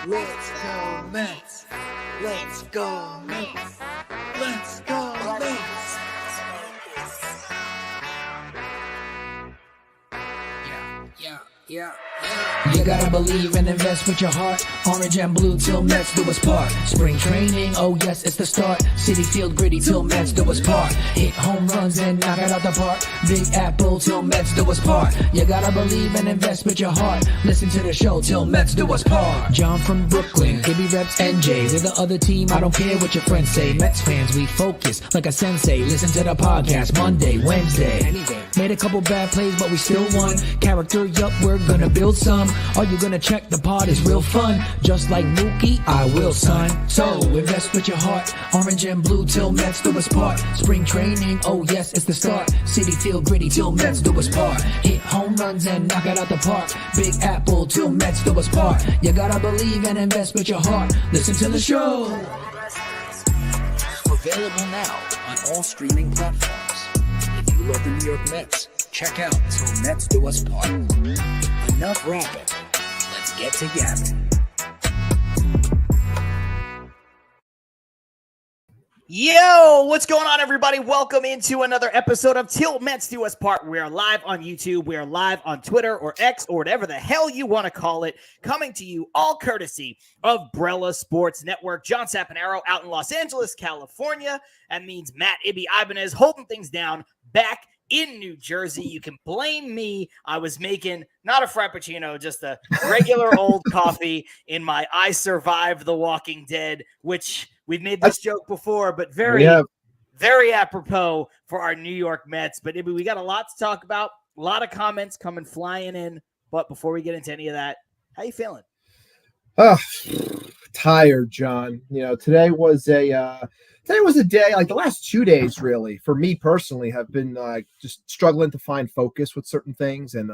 Let's go Mets. Let's go Mets. Let's go Mets. Yeah. You gotta believe and invest with your heart. Orange and blue till Mets do us part. Spring training, oh yes, it's the start. City Field gritty till Mets do us part. Hit home runs and knock it out the park. Big Apple till Mets do us part. You gotta believe and invest with your heart. Listen to the show till Mets do us part. John from Brooklyn, Gibby reps NJ. We're the other team, I don't care what your friends say. Mets fans, we focus like a sensei. Listen to the podcast Monday, Wednesday. Made a couple bad plays, but we still won. Character, yup, we're gonna build some. Are you gonna check the pod? Is real fun. Just like Mookie, I will, son. So invest with your heart. Orange and blue till Mets do us part. Spring training, oh yes, it's the start. City Field gritty till Mets do us part. Hit home runs and knock it out the park. Big Apple till Mets do us part. You gotta believe and invest with your heart. Listen to the show. Available now on all streaming platforms. If you love the New York Mets, check out Till Mets Do Us Part. Enough rapping. Let's get to yapping. Yo, what's going on, everybody? Welcome into another episode of Till Mets Do Us Part. We are live on YouTube. We are live on Twitter or X or whatever the hell you want to call it. Coming to you all courtesy of Brella Sports Network. John Saponaro out in Los Angeles, California. That means Matt Ibanez holding things down back in New Jersey. You can blame me. I was making not a frappuccino, just a regular old coffee in my I Survived the Walking Dead, which we've made this joke before, but very apropos for our New York Mets. But we got a lot to talk about, a lot of comments coming flying in. But before we get into any of that, how you feeling? Tired, John. You know, today was a day, like the last 2 days really for me personally have been just struggling to find focus with certain things and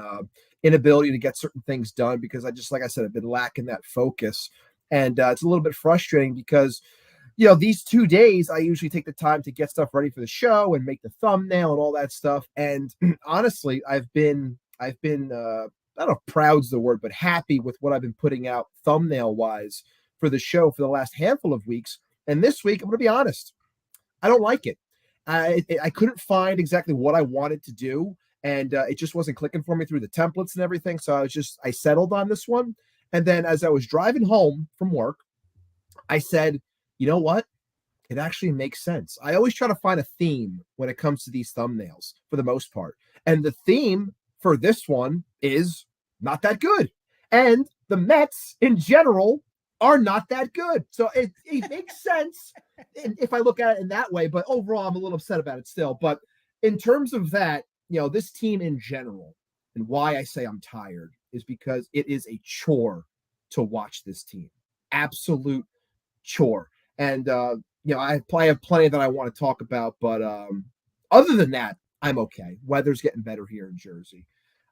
inability to get certain things done because like I said, I've been lacking that focus. And it's a little bit frustrating because, you know, these 2 days I usually take the time to get stuff ready for the show and make the thumbnail and all that stuff. And honestly, I've been I don't know if proud's the word, but happy with what I've been putting out thumbnail wise for the show for the last handful of weeks. And this week, I'm going to be honest, I don't like it. I couldn't find exactly what I wanted to do, and it just wasn't clicking for me through the templates and everything. So I settled on this one. And then as I was driving home from work, I said, you know what? It actually makes sense. I always try to find a theme when it comes to these thumbnails for the most part. And the theme for this one is not that good. And the Mets in general are not that good. So it makes sense if I look at it in that way, but overall I'm a little upset about it still. But in terms of that, you know, this team in general and why I say I'm tired is because it is a chore to watch this team. Absolute chore. And, you know, I have plenty that I want to talk about, but other than that, I'm okay. Weather's getting better here in Jersey.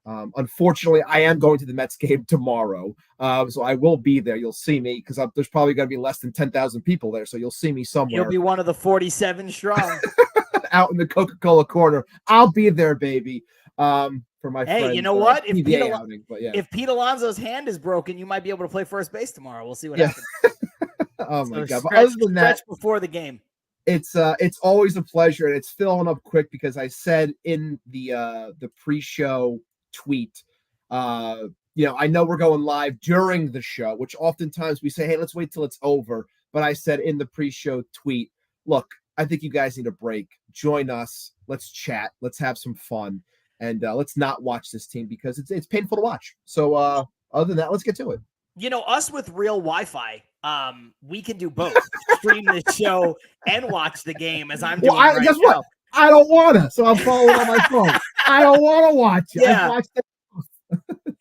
Unfortunately, I am going to the Mets game tomorrow, so I will be there. You'll see me because there's probably going to be less than 10,000 people there, so you'll see me somewhere. You'll be one of the 47 strong. Out in the Coca-Cola corner. I'll be there, baby, for my friends. Hey, you know what? If Pete Alonso's hand is broken, you might be able to play first base tomorrow. We'll see what happens. Oh, my God. But other than that, before the game. It's always a pleasure, and it's filling up quick because I said in the pre-show tweet, you know, I know we're going live during the show, which oftentimes we say, hey, let's wait till it's over. But I said in the pre-show tweet, look, I think you guys need a break. Join us. Let's chat. Let's have some fun. And let's not watch this team because it's painful to watch. So other than that, let's get to it. You know, us with real Wi-Fi, we can do both. Stream the show and watch the game as I'm doing right guess now. What? I don't want to, so I'm following on my phone. I don't want to watch it. Yeah.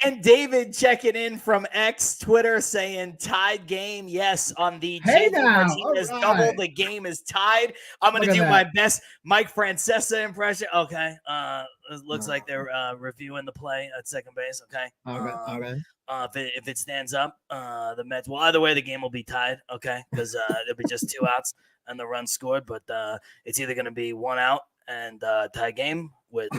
And David checking in from X Twitter saying tied game. Yes, on the Martinez double, the game is tied. I'm going to do my best Mike Francesa impression. Okay. It looks like they're reviewing the play at second base. Okay. All right. If it stands up, the Mets, well, either way, the game will be tied. Okay. Because it'll be just 2 outs and the run scored. But it's either going to be 1 out and tie game with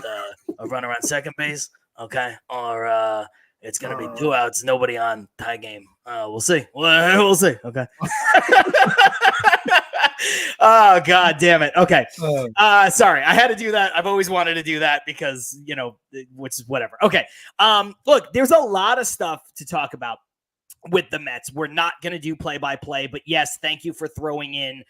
a runner on second base. Okay. Or It's going to be 2 outs, nobody on, tie game. We'll see. We'll see. Okay. Oh, God damn it. Okay. Sorry. I had to do that. I've always wanted to do that because, which is whatever. Okay. Look, there's a lot of stuff to talk about with the Mets. We're not going to do play-by-play, but yes, thank you for throwing in,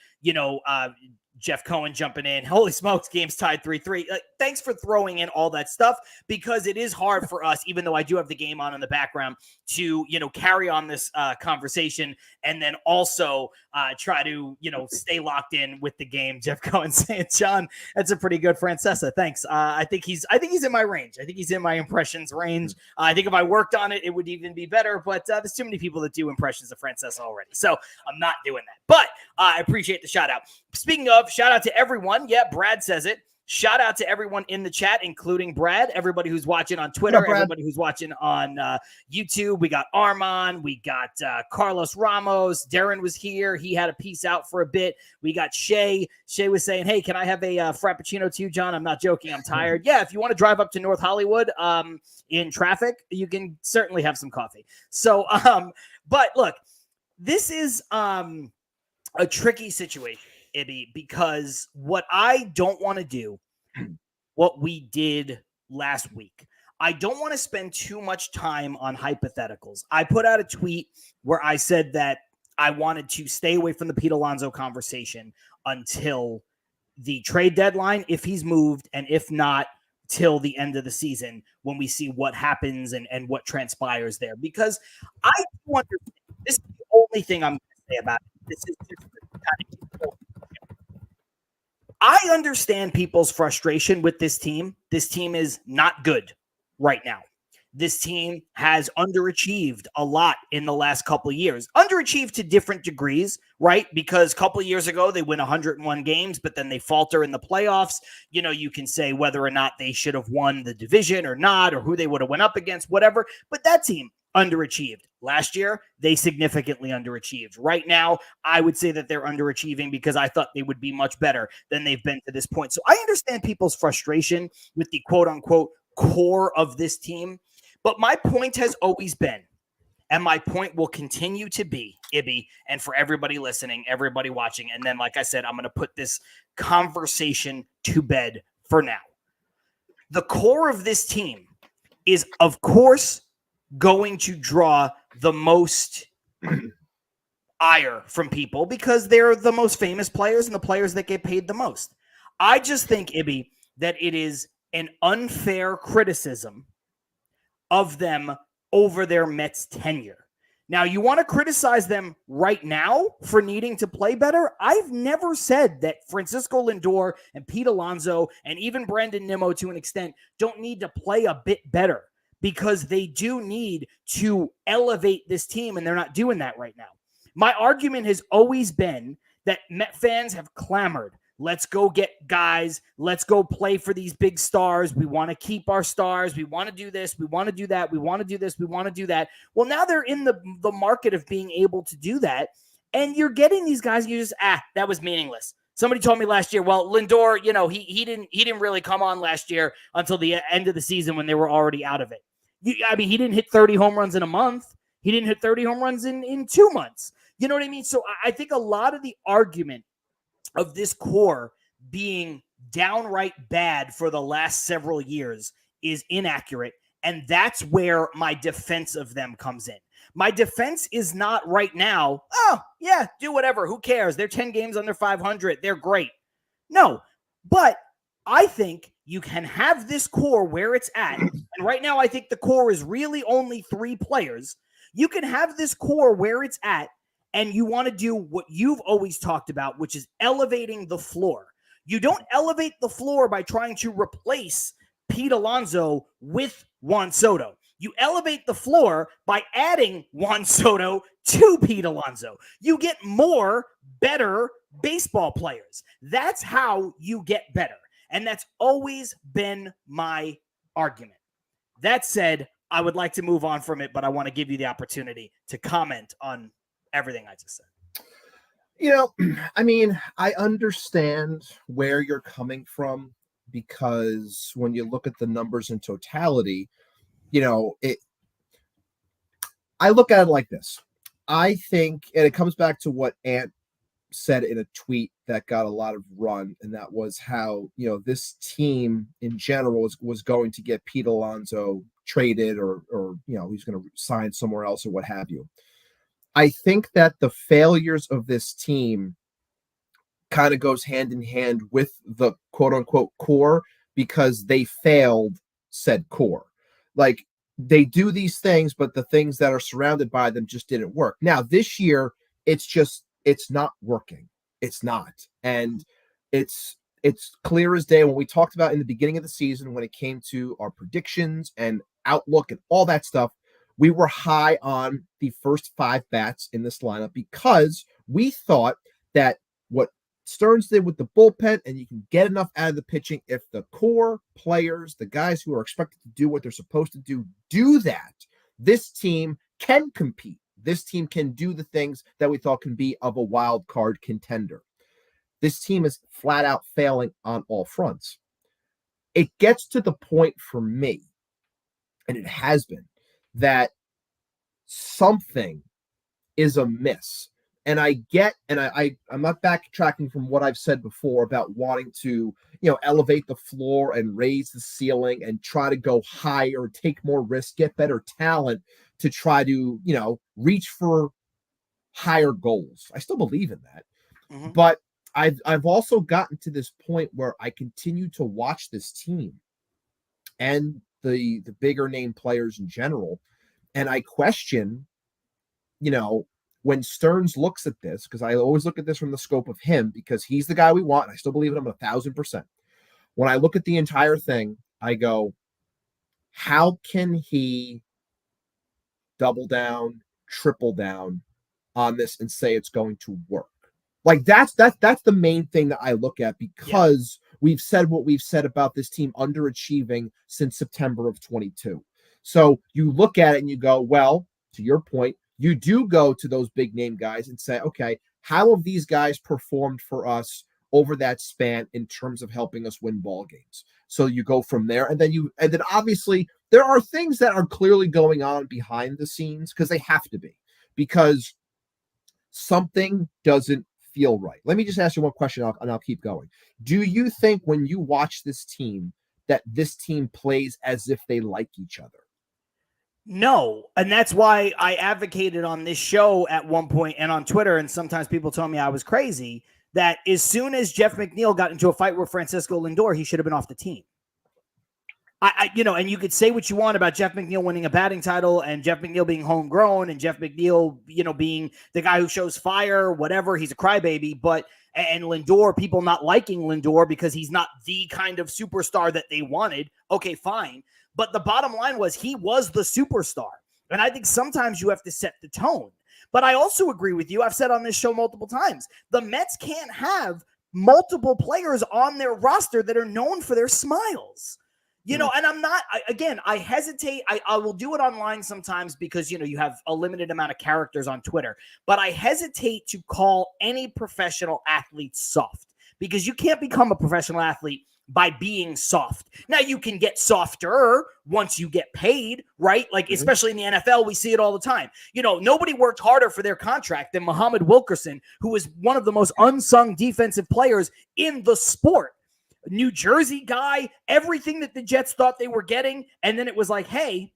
Jeff Cohen jumping in. Holy smokes, game's tied 3-3. Thanks for throwing in all that stuff because it is hard for us, even though I do have the game on in the background, to, carry on this conversation and then also try to, stay locked in with the game. Jeff Cohen saying, John, that's a pretty good Francesa. Thanks. I think he's in my range. I think he's in my impressions range. I think if I worked on it, it would even be better, but there's too many people that do impressions of Francesa already. So I'm not doing that, but I appreciate the shout out. Speaking of, shout out to everyone. Yeah, Brad says it. Shout out to everyone in the chat, including Brad, everybody who's watching on Twitter, everybody who's watching on YouTube. We got Armand. We got Carlos Ramos. Darren was here. He had a piece out for a bit. We got Shay. Shay was saying, hey, can I have a Frappuccino too, John? I'm not joking. I'm tired. Yeah, if you want to drive up to North Hollywood in traffic, you can certainly have some coffee. So, but look, this is a tricky situation, Ibby, because what I don't want to do, what we did last week, I don't want to spend too much time on hypotheticals. I put out a tweet where I said that I wanted to stay away from the Pete Alonso conversation until the trade deadline, if he's moved, and if not, till the end of the season when we see what happens and what transpires there. Because I want to, this is the only thing I'm going to say about it. This is just I understand people's frustration with this team. This team is not good right now. This team has underachieved a lot in the last couple of years. Underachieved to different degrees, right? Because a couple of years ago, they win 101 games, but then they falter in the playoffs. You can say whether or not they should have won the division or not, or who they would have went up against, whatever. But that team underachieved. Last year, they significantly underachieved. Right now, I would say that they're underachieving because I thought they would be much better than they've been to this point. So I understand people's frustration with the quote-unquote core of this team. But my point has always been, and my point will continue to be, Ibby, and for everybody listening, everybody watching, and then, like I said, I'm going to put this conversation to bed for now. The core of this team is, of course, going to draw the most ire from people because they're the most famous players and the players that get paid the most. I just think, Ibby, that it is an unfair criticism of them over their Mets tenure. Now, you want to criticize them right now for needing to play better? I've never said that Francisco Lindor and Pete Alonso and even Brandon Nimmo to an extent don't need to play a bit better, because they do need to elevate this team, and they're not doing that right now. My argument has always been that Met fans have clamored, let's go get guys, let's go play for these big stars, we want to keep our stars, we want to do this, we want to do that, we want to do this, we want to do that. Well, now they're in the market of being able to do that, and you're getting these guys, and you just, that was meaningless. Somebody told me last year, well, Lindor, he didn't really come on last year until the end of the season when they were already out of it. He didn't hit 30 home runs in a month. He didn't hit 30 home runs in 2 months. You know what I mean? So I think a lot of the argument of this core being downright bad for the last several years is inaccurate. And that's where my defense of them comes in. My defense is not right now, oh, yeah, do whatever. Who cares? They're 10 games under 500. They're great. No, but I think you can have this core where it's at. And right now, I think the core is really only 3 players. You can have this core where it's at, and you want to do what you've always talked about, which is elevating the floor. You don't elevate the floor by trying to replace Pete Alonso with Juan Soto. You elevate the floor by adding Juan Soto to Pete Alonso. You get more better baseball players. That's how you get better. And that's always been my argument. That said, I would like to move on from it, but I want to give you the opportunity to comment on everything I just said. I understand where you're coming from, because when you look at the numbers in totality, I look at it like this. I think, and it comes back to what Ant said in a tweet that got a lot of run, and that was how, this team in general was going to get Pete Alonso traded or he's going to sign somewhere else or what have you. I think that the failures of this team kind of goes hand in hand with the quote unquote core, because they failed said core. Like, they do these things, but the things that are surrounded by them just didn't work. Now, this year, it's not working. It's not. And it's clear as day when we talked about in the beginning of the season, when it came to our predictions and outlook and all that stuff, we were high on the first 5 bats in this lineup because we thought that what Stearns did with the bullpen, and you can get enough out of the pitching if the core players, the guys who are expected to do what they're supposed to do that, this team can compete. This team can do the things that we thought can be of a wild card contender. This team is flat out failing on all fronts. It gets to the point for me, and it has been, that something is amiss. And I'm not backtracking from what I've said before about wanting to, elevate the floor and raise the ceiling and try to go higher, take more risks, get better talent to try to, reach for higher goals. I still believe in that. Mm-hmm. But I've also gotten to this point where I continue to watch this team and the bigger name players in general, and I question, when Stearns looks at this, because I always look at this from the scope of him, because he's the guy we want, and I still believe in him 1,000%. When I look at the entire thing, I go, how can he double down, triple down on this and say it's going to work? Like, that's the main thing that I look at, because we've said what we've said about this team underachieving since September of 22. So you look at it and you go, well, to your point, you do go to those big name guys and say, okay, how have these guys performed for us over that span in terms of helping us win ball games? So you go from there, and then obviously there are things that are clearly going on behind the scenes, because they have to be, because something doesn't feel right. Let me just ask you one question, and I'll keep going. Do you think when you watch this team that this team plays as if they like each other? No, and that's why I advocated on this show at one point and on Twitter, and sometimes people told me I was crazy, that as soon as Jeff McNeil got into a fight with Francisco Lindor, he should have been off the team. And you could say what you want about Jeff McNeil winning a batting title and Jeff McNeil being homegrown and Jeff McNeil, being the guy who shows fire, whatever, he's a crybaby, and Lindor, people not liking Lindor because he's not the kind of superstar that they wanted. Okay, fine. But the bottom line was he was the superstar. And I think sometimes you have to set the tone. But I also agree with you. I've said on this show multiple times, the Mets can't have multiple players on their roster that are known for their smiles. And I hesitate. I will do it online sometimes because, you have a limited amount of characters on Twitter. But I hesitate to call any professional athlete soft, because you can't become a professional athlete by being soft. Now, you can get softer once you get paid, right? Like, especially in the NFL, we see it all the time. Nobody worked harder for their contract than Muhammad Wilkerson, who is one of the most unsung defensive players in the sport. New Jersey guy, everything that the Jets thought they were getting. And then it was like, hey,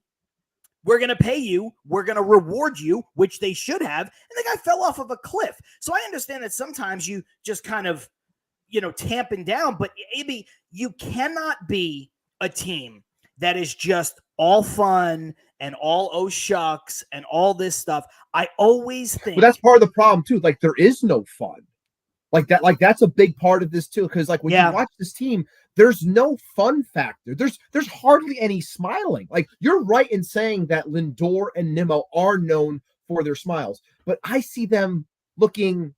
we're going to pay you. We're going to reward you, which they should have. And the guy fell off of a cliff. So I understand that sometimes you just kind of, tamping down, but Aby, you cannot be a team that is just all fun and all oh shucks and all this stuff. I always think, but that's part of the problem too. Like, there is no fun like that. Like, that's a big part of this too. Cause like when you watch this team, there's no fun factor. There's hardly any smiling. Like, you're right in saying that Lindor and Nimmo are known for their smiles, but I see them looking,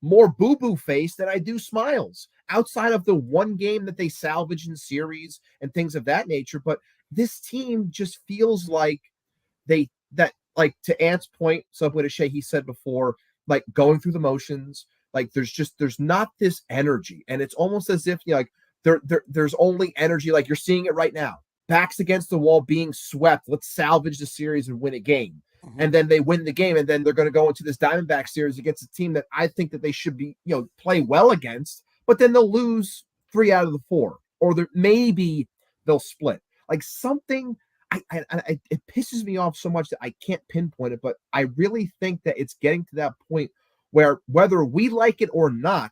more boo-boo face than I do smiles, outside of the one game that they salvage in series and things of that nature. But this team just feels like like to Ant's point, Subway to Shea, he said before, like, going through the motions, like there's not this energy. And it's almost as if there's only energy, like you're seeing it right now. Backs against the wall, being swept. Let's salvage the series and win a game. and then they win the game, and then they're going to go into this Diamondback series against a team that I think that they should be, play well against, but then they'll lose 3 out of the 4, or maybe they'll split. Like something, it pisses me off so much that I can't pinpoint it, but I really think that it's getting to that point where whether we like it or not,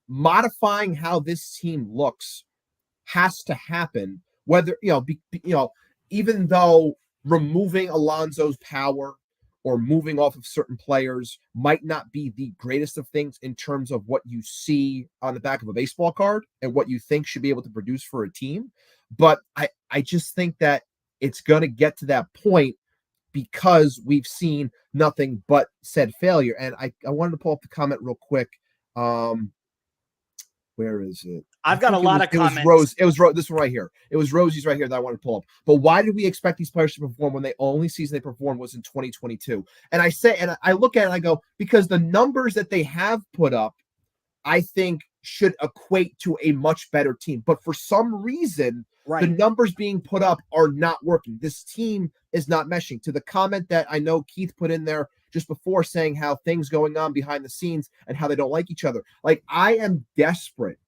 modifying how this team looks has to happen. Whether, even though removing Alonso's power or moving off of certain players might not be the greatest of things in terms of what you see on the back of a baseball card and what you think should be able to produce for a team. But I just think that it's going to get to that point because we've seen nothing but said failure. And I wanted to pull up the comment real quick. Where is it? I've got a lot of comments. It was Rose. This one right here. It was Rosie's right here that I wanted to pull up. But why did we expect these players to perform when the only season they performed was in 2022? And I look at it and I go, because the numbers that they have put up, I think should equate to a much better team. But for some reason, the numbers being put up are not working. This team is not meshing. To the comment that I know Keith put in there just before saying how things going on behind the scenes and how they don't like each other. Like, I am desperate,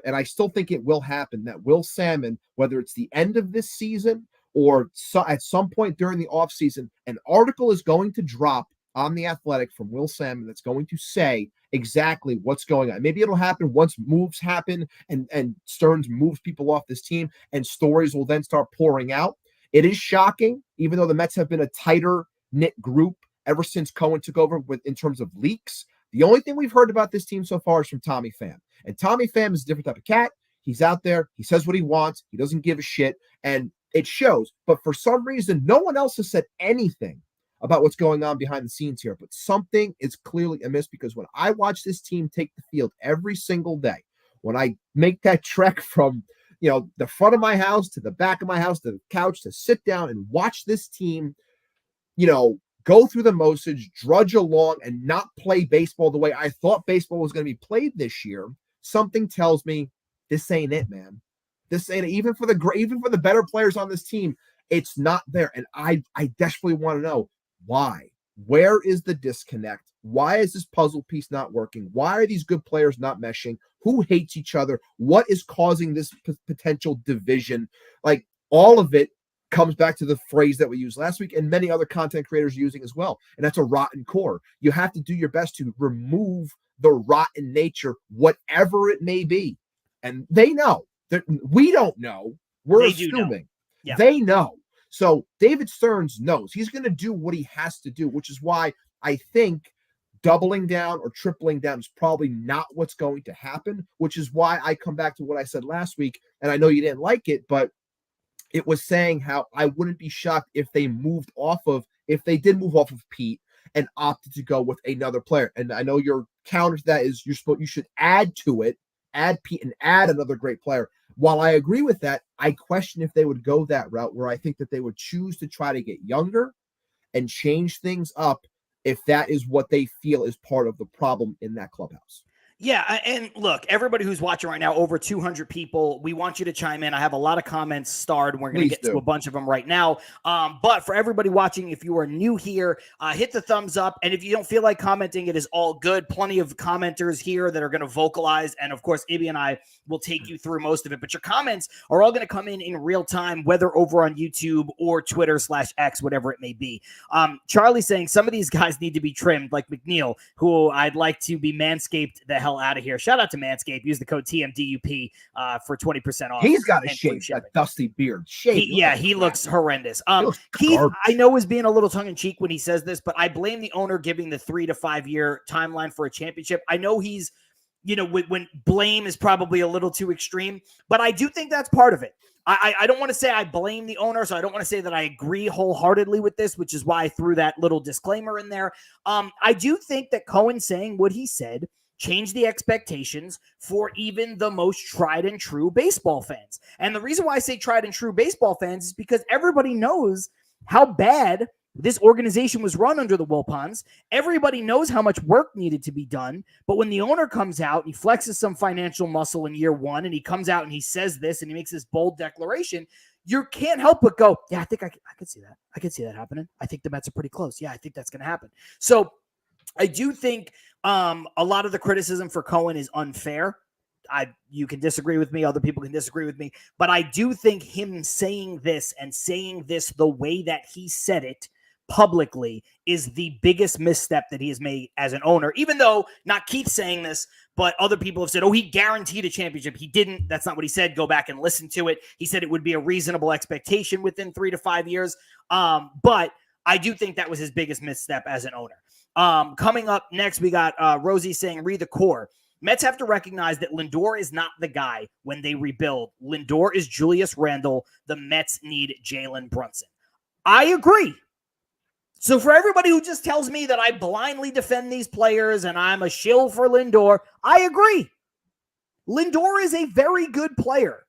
and I still think it will happen, that Will Salmon, whether it's the end of this season or at some point during the offseason, an article is going to drop on The Athletic from Will Salmon that's going to say exactly what's going on. Maybe it'll happen once moves happen and Stearns moves people off this team, and stories will then start pouring out. It is shocking, even though the Mets have been a tighter knit group ever since Cohen took over in terms of leaks. The only thing we've heard about this team so far is from Tommy Pham. And Tommy Pham is a different type of cat. He's out there. He says what he wants. He doesn't give a shit. And it shows. But for some reason, no one else has said anything about what's going on behind the scenes here. But something is clearly amiss, because when I watch this team take the field every single day, when I make that trek from the front of my house to the back of my house to the couch to sit down and watch this team, go through the motions, drudge along, and not play baseball the way I thought baseball was going to be played this year, something tells me this ain't it, man. This ain't it. Even for the better players on this team, it's not there. And I desperately want to know why. Where is the disconnect? Why is this puzzle piece not working? Why are these good players not meshing? Who hates each other? What is causing this potential division? Like, all of it comes back to the phrase that we used last week and many other content creators using as well. And that's a rotten core. You have to do your best to remove the rotten nature, whatever it may be. And they know that we don't know. We're assuming they know. So David Stearns knows. He's going to do what he has to do, which is why I think doubling down or tripling down is probably not what's going to happen, which is why I come back to what I said last week. And I know you didn't like it, but it was saying how I wouldn't be shocked if they did move off of Pete and opted to go with another player. And I know your counter to that is you should add to it, add Pete and add another great player. While I agree with that, I question if they would go that route, where I think that they would choose to try to get younger and change things up if that is what they feel is part of the problem in that clubhouse. Yeah, and look, everybody who's watching right now, over 200 people, we want you to chime in. I have a lot of comments starred, and we're going to get to a bunch of them right now. But for everybody watching, if you are new here, hit the thumbs up. And if you don't feel like commenting, it is all good. Plenty of commenters here that are going to vocalize. And, of course, Ibby and I will take you through most of it. But your comments are all going to come in real time, whether over on YouTube or Twitter/X, whatever it may be. Charlie saying some of these guys need to be trimmed, like McNeil, who I'd like to be manscaped the hell out of here. Shout out to Manscaped. Use the code TMDUP for 20% off. He's got a shave, that dusty beard. He looks horrendous. Keith, I know, is being a little tongue-in-cheek when he says this, but I blame the owner giving the 3 to 5 year timeline for a championship. I know he's, when blame is probably a little too extreme, but I do think that's part of it. I don't want to say I blame the owner, so I don't want to say that I agree wholeheartedly with this, which is why I threw that little disclaimer in there. I do think that Cohen saying what he said changed the expectations for even the most tried and true baseball fans. And the reason why I say tried and true baseball fans is because everybody knows how bad this organization was run under the Wilpons. Everybody knows how much work needed to be done. But when the owner comes out and he flexes some financial muscle in year one, and he comes out and he says this and he makes this bold declaration, you can't help but go, yeah, I think I could see that. I could see that happening. I think the Mets are pretty close. Yeah, I think that's going to happen. So I do think a lot of the criticism for Cohen is unfair. You can disagree with me. Other people can disagree with me. But I do think him saying this and saying this the way that he said it publicly is the biggest misstep that he has made as an owner, even though not Keith saying this, but other people have said, oh, he guaranteed a championship. He didn't. That's not what he said. Go back and listen to it. He said it would be a reasonable expectation within 3 to 5 years. But I do think that was his biggest misstep as an owner. Coming up next, we got Rosie saying, read the core. Mets have to recognize that Lindor is not the guy when they rebuild. Lindor is Julius Randle. The Mets need Jalen Brunson. I agree. So for everybody who just tells me that I blindly defend these players and I'm a shill for Lindor, I agree. Lindor is a very good player.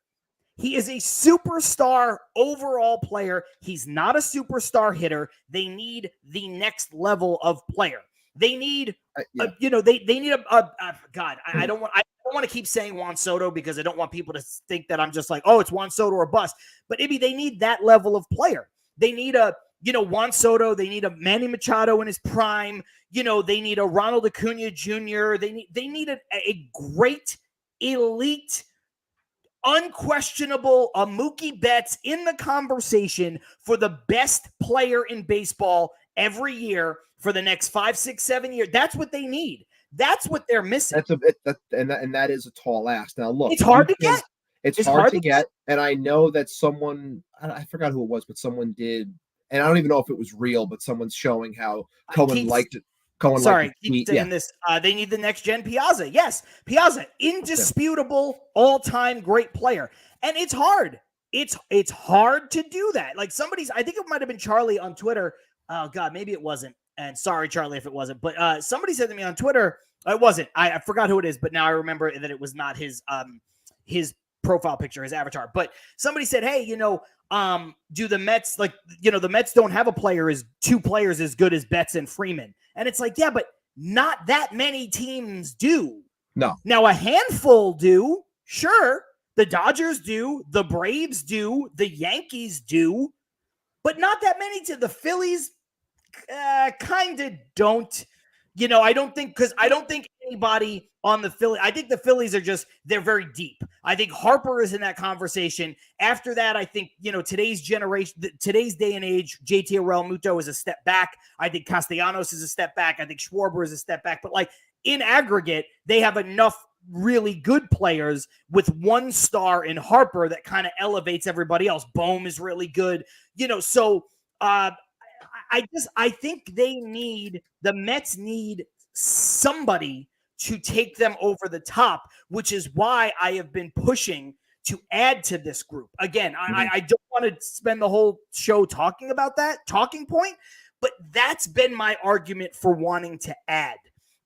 He is a superstar overall player. He's not a superstar hitter. They need the next level of player. They need, they need God. I don't want to keep saying Juan Soto because I don't want people to think that I'm just like, oh, it's Juan Soto or bust. But maybe they need that level of player. They need Juan Soto. They need a Manny Machado in his prime. They need a Ronald Acuna Jr. They need a great, elite, unquestionable Mookie Betts in the conversation for the best player in baseball every year for the next 5, 6, 7 years. That's what they need. That's what they're missing. That is a tall ask. Now look, it's hard to get. It's hard to get. And I know that someone, I forgot who it was, but someone did, and I don't even know if it was real, but someone's showing how Cohen liked it. Keep saying this. They need the next gen Piazza. Yes, Piazza, indisputable, all-time great player. And it's hard. It's hard to do that. Like I think it might have been Charlie on Twitter. Oh God, maybe it wasn't. And sorry, Charlie, if it wasn't. But somebody said to me on Twitter, it wasn't. I forgot who it is, but now I remember that it was not his profile picture, his avatar. But somebody said, hey, do the Mets the Mets don't have two players as good as Betts and Freeman. And it's like, yeah, but not that many teams do. No. Now a handful do. Sure. The Dodgers do. The Braves do. The Yankees do. But not that many. To the Phillies kind of don't. I don't think anybody on the Phillies. I think the Phillies they're very deep. I think Harper is in that conversation. After that, I think, today's generation, today's day and age, JT Realmuto is a step back. I think Castellanos is a step back. I think Schwarber is a step back. But in aggregate, they have enough really good players with one star in Harper that kind of elevates everybody else. Bohm is really good. So I think the Mets need somebody to take them over the top, which is why I have been pushing to add to this group. Again, I don't want to spend the whole show talking about that talking point, but that's been my argument for wanting to add,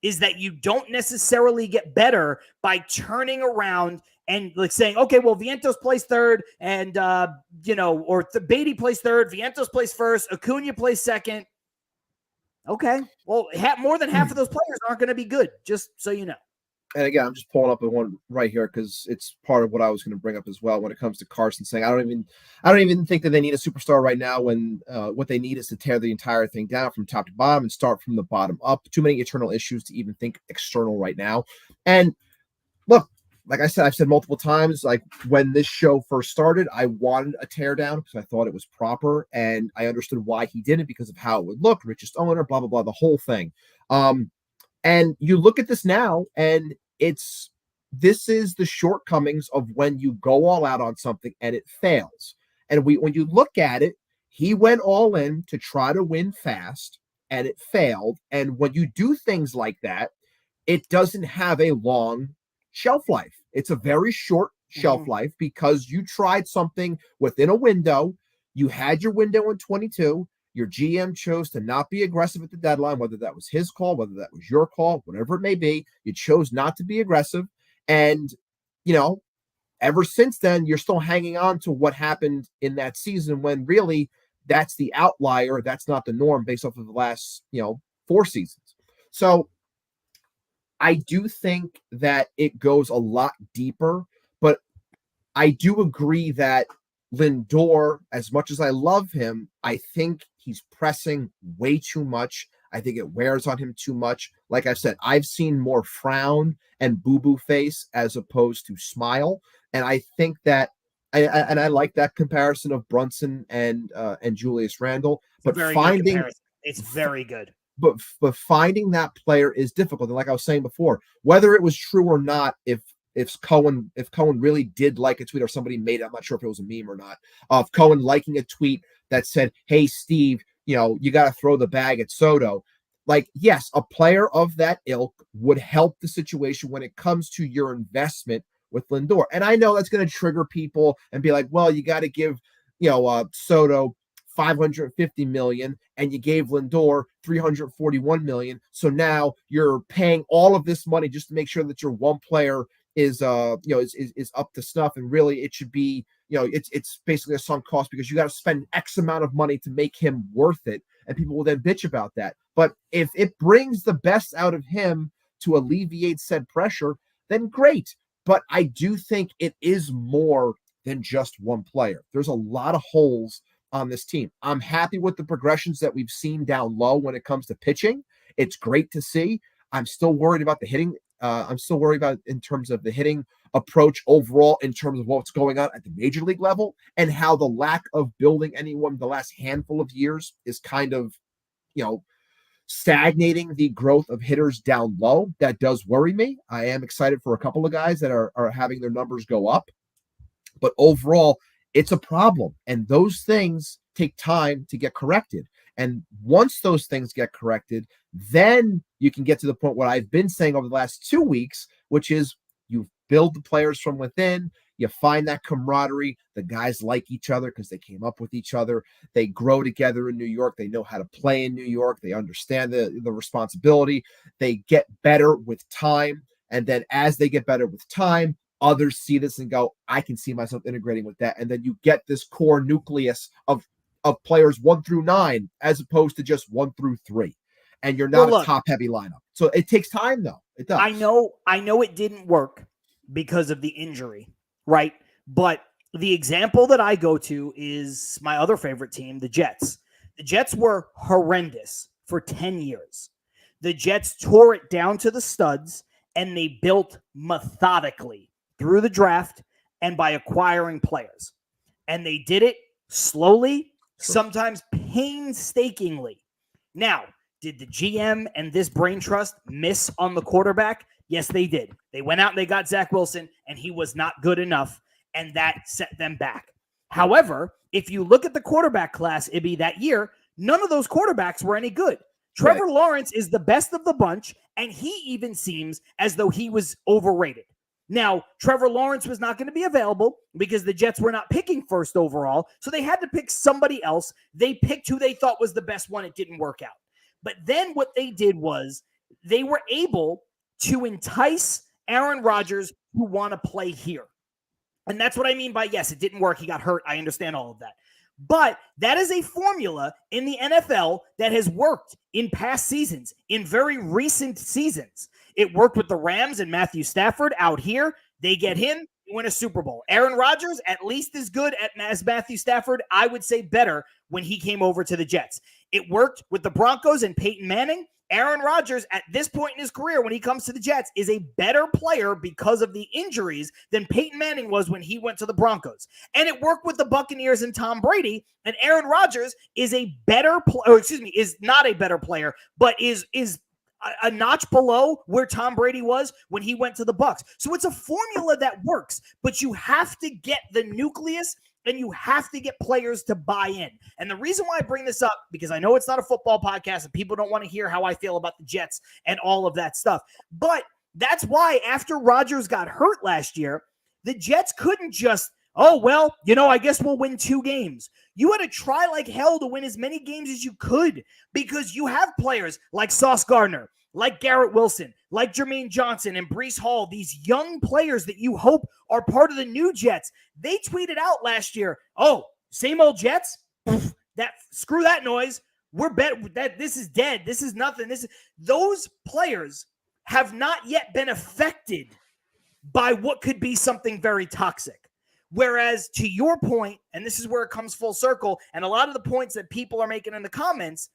is that you don't necessarily get better by turning around and saying, okay, well, Vientos plays third and, Beatty plays third, Vientos plays first, Acuna plays second. Okay. Well, more than half of those players aren't going to be good, just so you know. And again, I'm just pulling up the one right here because it's part of what I was going to bring up as well when it comes to Carson saying, I don't even think that they need a superstar right now when what they need is to tear the entire thing down from top to bottom and start from the bottom up. Too many internal issues to even think external right now. And look, like I said, I've said multiple times, when this show first started, I wanted a teardown because I thought it was proper, and I understood why he did it because of how it would look, richest owner, blah, blah, blah, the whole thing. And you look at this now, and this is the shortcomings of when you go all out on something and it fails. And when you look at it, he went all in to try to win fast, and it failed. And when you do things like that, it doesn't have a long shelf life. It's a very short shelf life because you tried something within a window. You had your window in 22. Your GM chose to not be aggressive at the deadline, whether that was his call, whether that was your call, whatever it may be. You chose not to be aggressive. And, ever since then, you're still hanging on to what happened in that season when really that's the outlier. That's not the norm based off of the last, 4 seasons. So I do think that it goes a lot deeper, but I do agree that Lindor, as much as I love him, I think he's pressing way too much. I think it wears on him too much. Like I said, I've seen more frown and boo-boo face as opposed to smile. And I think that I like that comparison of Brunson and Julius Randle. But Very good finding comparison. It's very good. but finding that player is difficult. And like I was saying before, whether it was true or not, if Cohen really did like a tweet or somebody made it, I'm not sure if it was a meme or not, of Cohen liking a tweet that said, "Hey Steve, you got to throw the bag at Soto." Like, yes, a player of that ilk would help the situation when it comes to your investment with Lindor. And I know that's going to trigger people and be like, well, you got to give, Soto $550 million and you gave Lindor $341 million. So now you're paying all of this money just to make sure that your one player is up to snuff. And really it should be, it's basically a sunk cost because you got to spend X amount of money to make him worth it. And people will then bitch about that. But if it brings the best out of him to alleviate said pressure, then great. But I do think it is more than just one player. There's a lot of holes on this team. I'm happy with the progressions that we've seen down low when it comes to pitching. It's great to see. I'm still worried about the hitting. I'm still worried about in terms of the hitting approach overall, in terms of what's going on at the major league level and how the lack of building anyone the last handful of years is kind of, stagnating the growth of hitters down low. That does worry me. I am excited for a couple of guys that are having their numbers go up. But overall, it's a problem. And those things take time to get corrected. And once those things get corrected, then you can get to the point what I've been saying over the last 2 weeks, which is you build the players from within, you find that camaraderie. The guys like each other because they came up with each other. They grow together in New York. They know how to play in New York. They understand the responsibility. They get better with time. And then as they get better with time, others see this and go, I can see myself integrating with that. And then you get this core nucleus of players 1 through 9, as opposed to just 1 through 3. And you're not a top heavy lineup. So it takes time though. It does. I know it didn't work because of the injury, right? But the example that I go to is my other favorite team, the Jets. The Jets were horrendous for 10 years. The Jets tore it down to the studs and they built methodically through the draft and by acquiring players. And they did it slowly, sometimes painstakingly. Now, did the GM and this brain trust miss on the quarterback? Yes, they did. They went out and they got Zach Wilson, and he was not good enough, and that set them back. However, if you look at the quarterback class, Ibby, that year, none of those quarterbacks were any good. Trevor Lawrence is the best of the bunch, and he even seems as though he was overrated. Now, Trevor Lawrence was not going to be available because the Jets were not picking first overall, so they had to pick somebody else. They picked who they thought was the best one. It didn't work out. But then what they did was they were able to entice Aaron Rodgers who want to play here. And that's what I mean by, yes, it didn't work. He got hurt. I understand all of that. But that is a formula in the NFL that has worked in past seasons, in very recent seasons. It worked with the Rams and Matthew Stafford out here. They get him, win a Super Bowl. Aaron Rodgers, at least as good as Matthew Stafford, I would say better when he came over to the Jets. It worked with the Broncos and Peyton Manning. Aaron Rodgers, at this point in his career, when he comes to the Jets, is a better player because of the injuries than Peyton Manning was when he went to the Broncos. And it worked with the Buccaneers and Tom Brady. And Aaron Rodgers is a better player, is not a better player, but is a notch below where Tom Brady was when he went to the Bucs. So it's a formula that works, but you have to get the nucleus and you have to get players to buy in. And the reason why I bring this up, because I know it's not a football podcast and people don't want to hear how I feel about the Jets and all of that stuff. But that's why after Rodgers got hurt last year, the Jets couldn't just, I guess we'll win 2 games. You had to try like hell to win as many games as you could because you have players like Sauce Gardner, like Garrett Wilson, like Jermaine Johnson and Breece Hall, these young players that you hope are part of the new Jets. They tweeted out last year, same old Jets? Screw that noise. We're that this is dead. This is nothing. Those players have not yet been affected by what could be something very toxic. Whereas to your point, and this is where it comes full circle, and a lot of the points that people are making in the comments,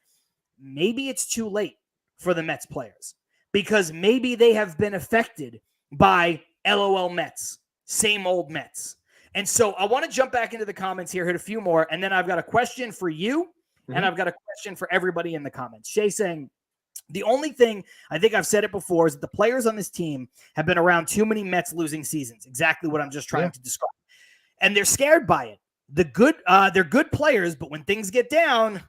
maybe it's too late for the Mets players because maybe they have been affected by LOL Mets, same old Mets. And so I want to jump back into the comments here, hit a few more, and then I've got a question for you, and I've got a question for everybody in the comments. Shay saying, the only thing, I think I've said it before, is that the players on this team have been around too many Mets losing seasons. Exactly what I'm just trying to describe. And they're scared by it. They're good players, but when things get down, ...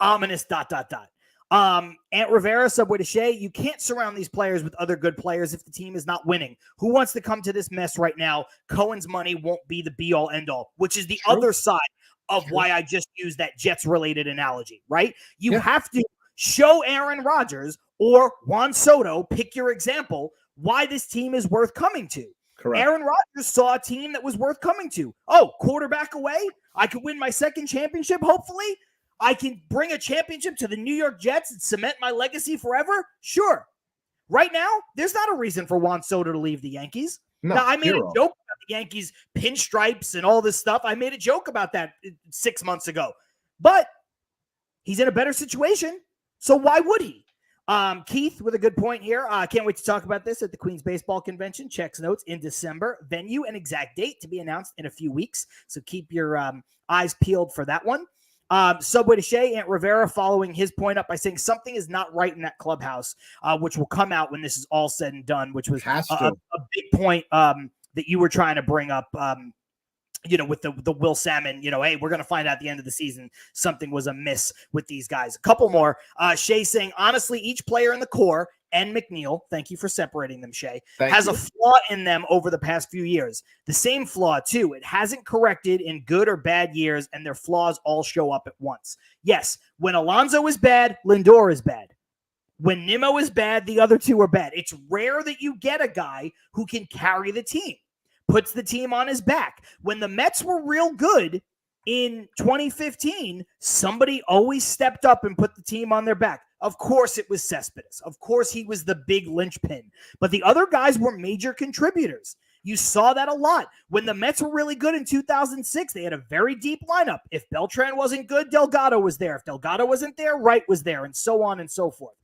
ominous ... Aunt Rivera, Subway to Shay, you can't surround these players with other good players if the team is not winning. Who wants to come to this mess right now? Cohen's money won't be the be-all, end-all, which is the other side of why I just used that Jets-related analogy, right? You have to show Aaron Rodgers or Juan Soto, pick your example, why this team is worth coming to. Correct. Aaron Rodgers saw a team that was worth coming to. Oh, quarterback away? I could win my second championship, hopefully? I can bring a championship to the New York Jets and cement my legacy forever? Sure. Right now, there's not a reason for Juan Soto to leave the Yankees. No, now, I made a joke about the Yankees pinstripes and all this stuff. I made a joke about that 6 months ago. But he's in a better situation, so why would he? Keith with a good point here. Can't wait to talk about this at the Queens Baseball Convention. Checks notes in December. Venue and exact date to be announced in a few weeks, so keep your eyes peeled for that one. Subway to Shay, Aunt Rivera following his point up by saying something is not right in that clubhouse, which will come out when this is all said and done, which was a big point that you were trying to bring up, with the Will Salmon, hey, we're going to find out at the end of the season something was amiss with these guys. A couple more. Shay saying, honestly, each player in the core and McNeil, thank you for separating them, Shay, has a flaw in them over the past few years. The same flaw, too. It hasn't corrected in good or bad years, and their flaws all show up at once. Yes, when Alonso is bad, Lindor is bad. When Nimmo is bad, the other two are bad. It's rare that you get a guy who can carry the team, puts the team on his back. When the Mets were real good in 2015, somebody always stepped up and put the team on their back. Of course, it was Cespedes. Of course, he was the big linchpin. But the other guys were major contributors. You saw that a lot. When the Mets were really good in 2006, they had a very deep lineup. If Beltran wasn't good, Delgado was there. If Delgado wasn't there, Wright was there, and so on and so forth.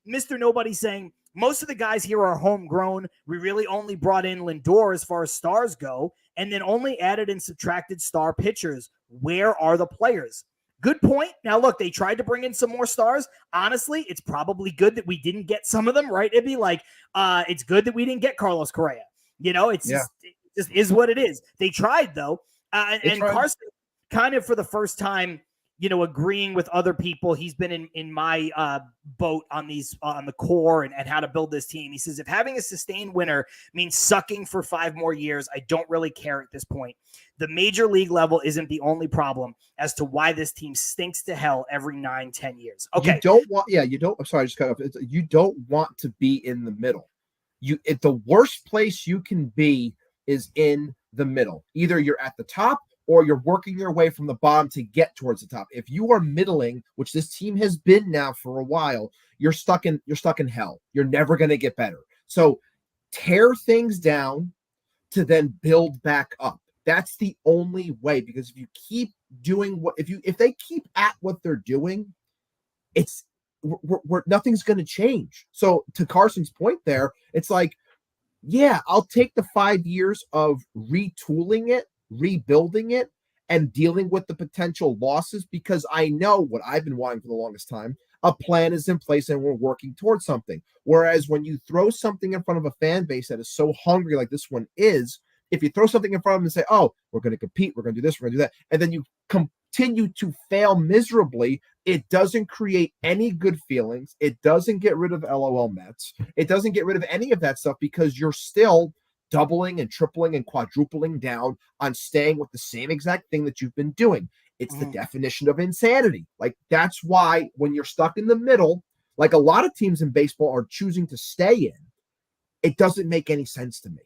Mr. Nobody saying, most of the guys here are homegrown. We really only brought in Lindor as far as stars go, and then only added and subtracted star pitchers. Where are the players? Good point. Now, look, they tried to bring in some more stars. Honestly, it's probably good that we didn't get some of them, right? It'd be like, it's good that we didn't get Carlos Correa. It just is what it is. They tried, though. And Carson, kind of for the first time, agreeing with other people. He's been in my boat on the core and how to build this team. He says, if having a sustained winner means sucking for 5 more years, I don't really care at this point. The major league level isn't the only problem as to why this team stinks to hell every 9-10 years. Okay. I'm sorry, I just cut off. You don't want to be in the middle. The worst place you can be is in the middle. Either you're at the top or you're working your way from the bottom to get towards the top. If you are middling, which this team has been now for a while, you're stuck in hell. You're never going to get better. So tear things down to then build back up. That's the only way, because if you keep doing if they keep at what they're doing, nothing's going to change. So to Carson's point there, it's like, yeah, I'll take the 5 years of retooling it, rebuilding it, and dealing with the potential losses, because I know what I've been wanting for the longest time. A plan is in place and we're working towards something. Whereas when you throw something in front of a fan base that is so hungry like this one is, if you throw something in front of them and say, oh, we're going to compete, we're going to do this, we're going to do that, and then you continue to fail miserably, it doesn't create any good feelings. It doesn't get rid of LOL Mets. It doesn't get rid of any of that stuff, because you're still doubling and tripling and quadrupling down on staying with the same exact thing that you've been doing. It's the definition of insanity. Like, that's why when you're stuck in the middle, like a lot of teams in baseball are choosing to stay in, it doesn't make any sense to me.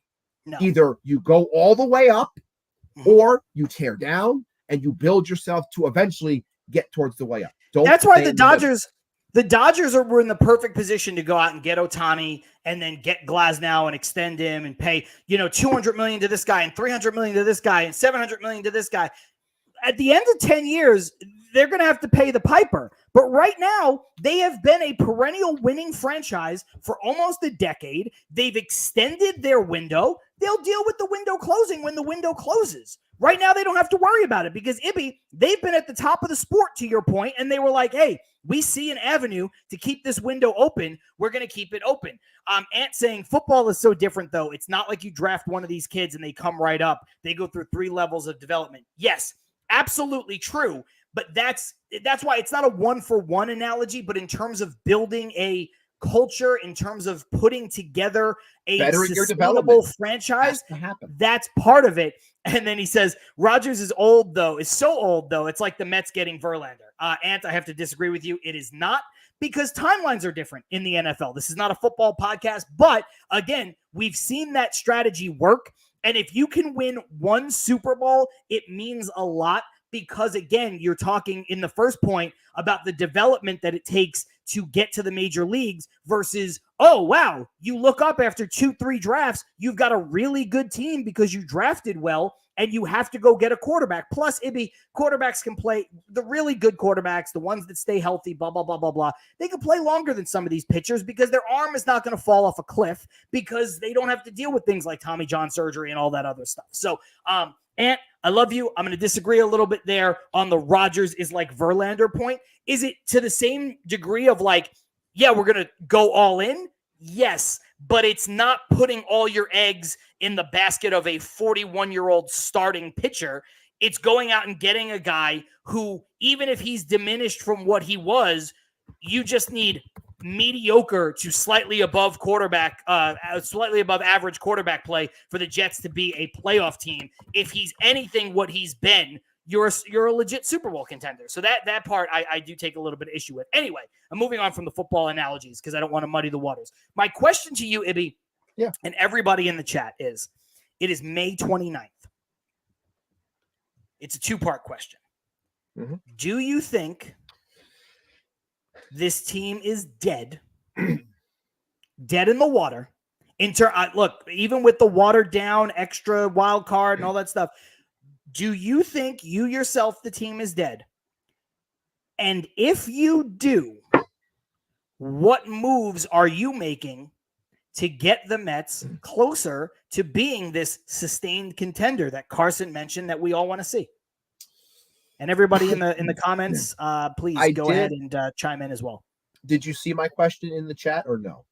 No. Either you go all the way up or you tear down and you build yourself to eventually get towards the way up. That's why the Dodgers The Dodgers were in the perfect position to go out and get Ohtani and then get Glasnow and extend him and pay, $200 million to this guy and $300 million to this guy and $700 million to this guy. At the end of 10 years, they're going to have to pay the piper. But right now, they have been a perennial winning franchise for almost a decade. They've extended their window. They'll deal with the window closing when the window closes. Right now, they don't have to worry about it because, Ibby, they've been at the top of the sport, to your point, and they were like, hey, we see an avenue to keep this window open. We're going to keep it open. Ant saying football is so different, though. It's not like you draft one of these kids and they come right up. They go through 3 levels of development. Yes, absolutely true. But that's why it's not a one-for-one analogy, but in terms of building a culture, in terms of putting together a sustainable franchise, that's part of it. And then he says, Rodgers is so old, though. It's like the Mets getting Verlander. Ant, I have to disagree with you. It is not, because timelines are different in the NFL. This is not a football podcast, but again, we've seen that strategy work. And if you can win one Super Bowl, it means a lot. Because, again, you're talking in the first point about the development that it takes to get to the major leagues versus, oh, wow, you look up after 2-3 drafts, you've got a really good team because you drafted well, and you have to go get a quarterback. Plus, Ibby, quarterbacks can play, the really good quarterbacks, the ones that stay healthy, blah, blah, blah, blah, blah. They can play longer than some of these pitchers because their arm is not going to fall off a cliff because they don't have to deal with things like Tommy John surgery and all that other stuff. So, Ant, I love you. I'm going to disagree a little bit there on the Rodgers is like Verlander point. Is it to the same degree of like, yeah, we're going to go all in? Yes, but it's not putting all your eggs in the basket of a 41-year-old starting pitcher. It's going out and getting a guy who, even if he's diminished from what he was, you just need mediocre to slightly above average quarterback play for the Jets to be a playoff team. If he's anything what he's been, you're a legit Super Bowl contender. So that part I do take a little bit of issue with. Anyway, I'm moving on from the football analogies because I don't want to muddy the waters. My question to you, Ibby, and everybody in the chat is, it is May 29th. It's a 2-part question. Mm-hmm. Do you think this team is dead in the water? Look, even with the watered down extra wild card and all that stuff, do you think you yourself, the team, is dead? And if you do, what moves are you making to get the Mets closer to being this sustained contender that Carson mentioned that we all want to see? And everybody in the comments, please go ahead and chime in as well. Did you see my question in the chat or no?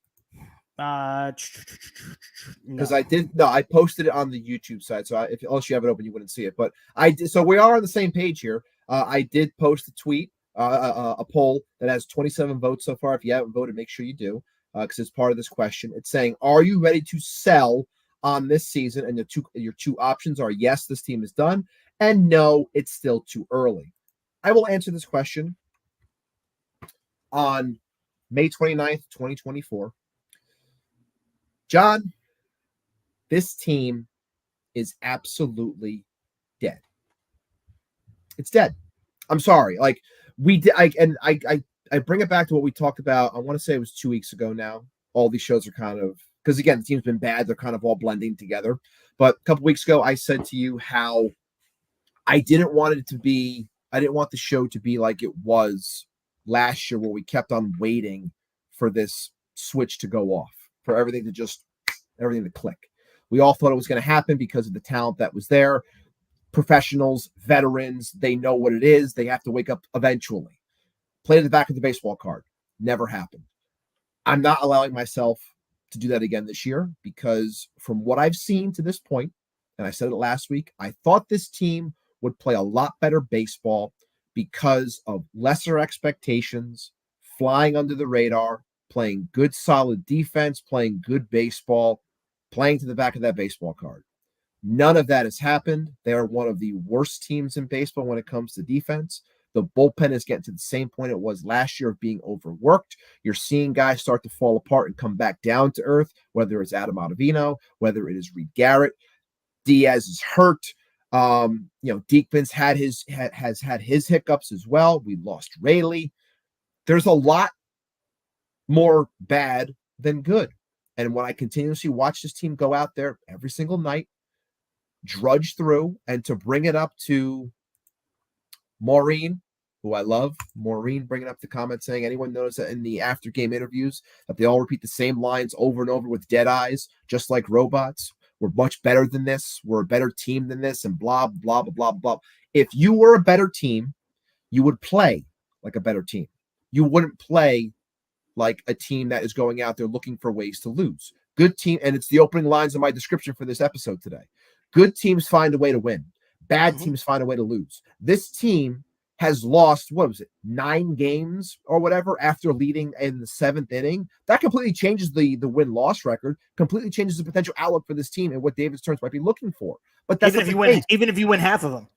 Because I did. No, I posted it on the YouTube side. So unless you have it open, you wouldn't see it. But I did. So we are on the same page here. I did post a tweet, a poll that has 27 votes so far. If you haven't voted, make sure you do, because it's part of this question. It's saying, are you ready to sell on this season? And your two options are yes, this team is done, and no, it's still too early. I will answer this question on May 29th, 2024. John, this team is absolutely dead. It's dead. I'm sorry. Like we did, I bring it back to what we talked about. I want to say it was 2 weeks ago now. All these shows are kind of, because again, the team's been bad. They're kind of all blending together. But a couple weeks ago, I said to you how I didn't want the show to be like it was last year, where we kept on waiting for this switch to go off, for everything to click. We all thought it was going to happen because of the talent that was there. Professionals, veterans, they know what it is. They have to wake up eventually. Play to the back of the baseball card. Never happened. I'm not allowing myself to do that again this year, because from what I've seen to this point, and I said it last week, I thought this team would play a lot better baseball because of lesser expectations, flying under the radar, playing good, solid defense, playing good baseball, playing to the back of that baseball card. None of that has happened. They are one of the worst teams in baseball when it comes to defense. The bullpen is getting to the same point it was last year of being overworked. You're seeing guys start to fall apart and come back down to earth, whether it's Adam Ottavino, whether it is Reed Garrett. Diaz is hurt. Diekman's has had his hiccups as well. We lost Rayleigh. There's a lot more bad than good. And when I continuously watch this team go out there every single night, drudge through, and to bring it up to Maureen, who I love, Maureen bringing up the comment saying, anyone notice that in the after game interviews that they all repeat the same lines over and over with dead eyes, just like robots? We're much better than this. We're a better team than this, and blah, blah, blah, blah, blah. If you were a better team, you would play like a better team. You wouldn't play like a team that is going out there looking for ways to lose. Good team, and it's the opening lines of my description for this episode today. Good teams find a way to win. Bad teams find a way to lose. This team has lost, 9 games or whatever after leading in the 7th inning. That completely changes the win-loss record, completely changes the potential outlook for this team and what David Stearns might be looking for. But that's even if you win half of them.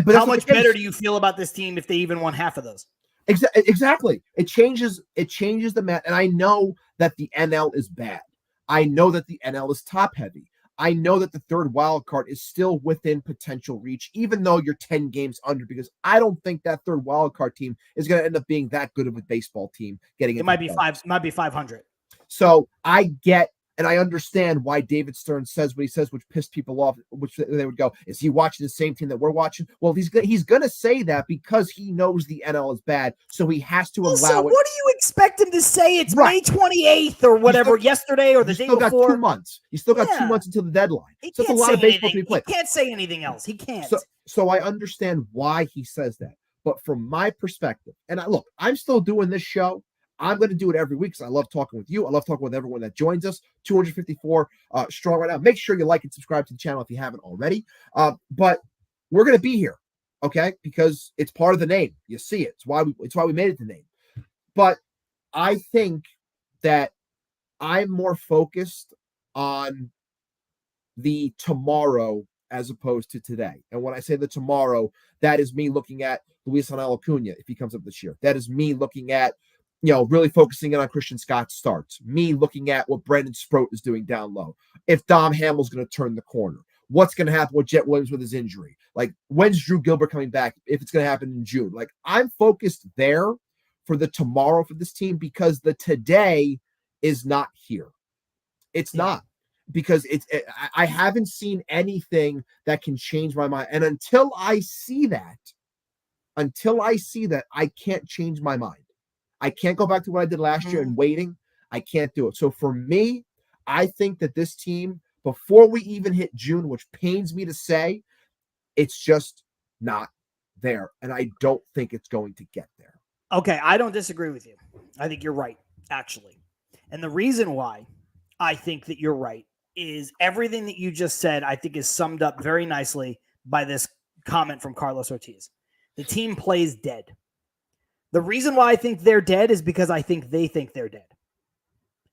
But how much better do you feel about this team if they even won half of those? Exactly. It changes the match. And I know that the NL is bad. I know that the NL is top heavy. I know that the third wild card is still within potential reach, even though you're 10 games under, because I don't think that third wild card team is going to end up being that good of a baseball team. It might be 500. So I get and I understand why David Stearns says what he says, which pissed people off, which they would go, is he watching the same team that we're watching? Well, he's going to say that because he knows the NL is bad, so he has to allow it. So what do you expect him to say? It's right. May 28th or whatever, yesterday or the day before? He's still got 2 months. He's still got 2 months until the deadline. So it's a lot of baseball to be played. He can't say anything else. He can't. So I understand why he says that. But from my perspective, and I'm still doing this show. I'm going to do it every week because I love talking with you. I love talking with everyone that joins us. 254 strong right now. Make sure you like and subscribe to the channel if you haven't already. But we're going to be here, okay? Because it's part of the name. You see it. It's why we made it the name. But I think that I'm more focused on the tomorrow as opposed to today. And when I say the tomorrow, that is me looking at Luis Acuna if he comes up this year. That is me looking at really focusing in on Christian Scott's starts. Me looking at what Brandon Sproat is doing down low. If Dom Hamill's going to turn the corner. What's going to happen with Jet Williams with his injury? Like, when's Drew Gilbert coming back? If it's going to happen in June. Like, I'm focused there for the tomorrow for this team because the today is not here. It's not. Because I haven't seen anything that can change my mind. And until I see that, I can't change my mind. I can't go back to what I did last year and waiting. I can't do it. So for me, I think that this team, before we even hit June, which pains me to say, it's just not there. And I don't think it's going to get there. Okay, I don't disagree with you. I think you're right, actually. And the reason why I think that you're right is everything that you just said, I think is summed up very nicely by this comment from Carlos Ortiz. The team plays dead. The reason why I think they're dead is because I think they're dead.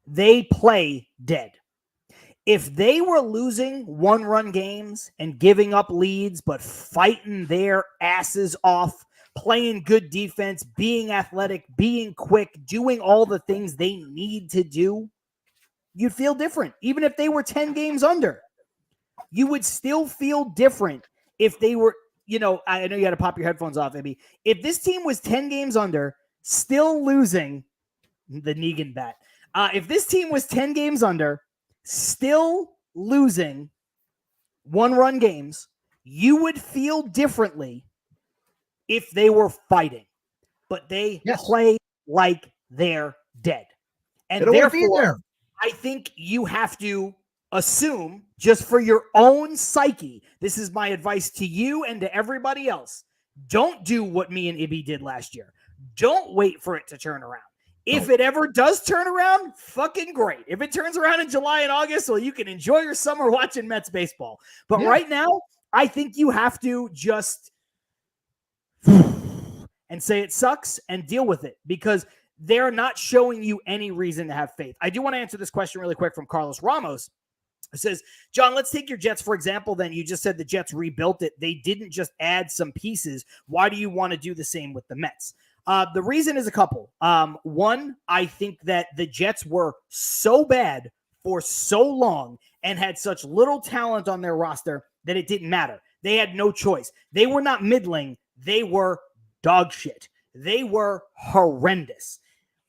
They play dead. If they were losing 1-run games and giving up leads, but fighting their asses off, playing good defense, being athletic, being quick, doing all the things they need to do, you'd feel different. Even if they were 10 games under, you would still feel different if they were, I know you had to pop your headphones off, maybe. If this team was 10 games under, still losing the Negan bat. If this team was 10 games under, still losing 1-run games, you would feel differently if they were fighting. But they play like they're dead. And therefore, I think you have to assume, just for your own psyche, this is my advice to you and to everybody else. Don't do what me and Ibby did last year. Don't wait for it to turn around. If it ever does turn around, fucking great. If it turns around in July and August, well, you can enjoy your summer watching Mets baseball. But right now, I think you have to just and say it sucks and deal with it because they're not showing you any reason to have faith. I do want to answer this question really quick from Carlos Ramos. It says, John, let's take your Jets, for example, then. You just said the Jets rebuilt it. They didn't just add some pieces. Why do you want to do the same with the Mets? The reason is a couple. One, I think that the Jets were so bad for so long and had such little talent on their roster that it didn't matter. They had no choice. They were not middling. They were dog shit. They were horrendous.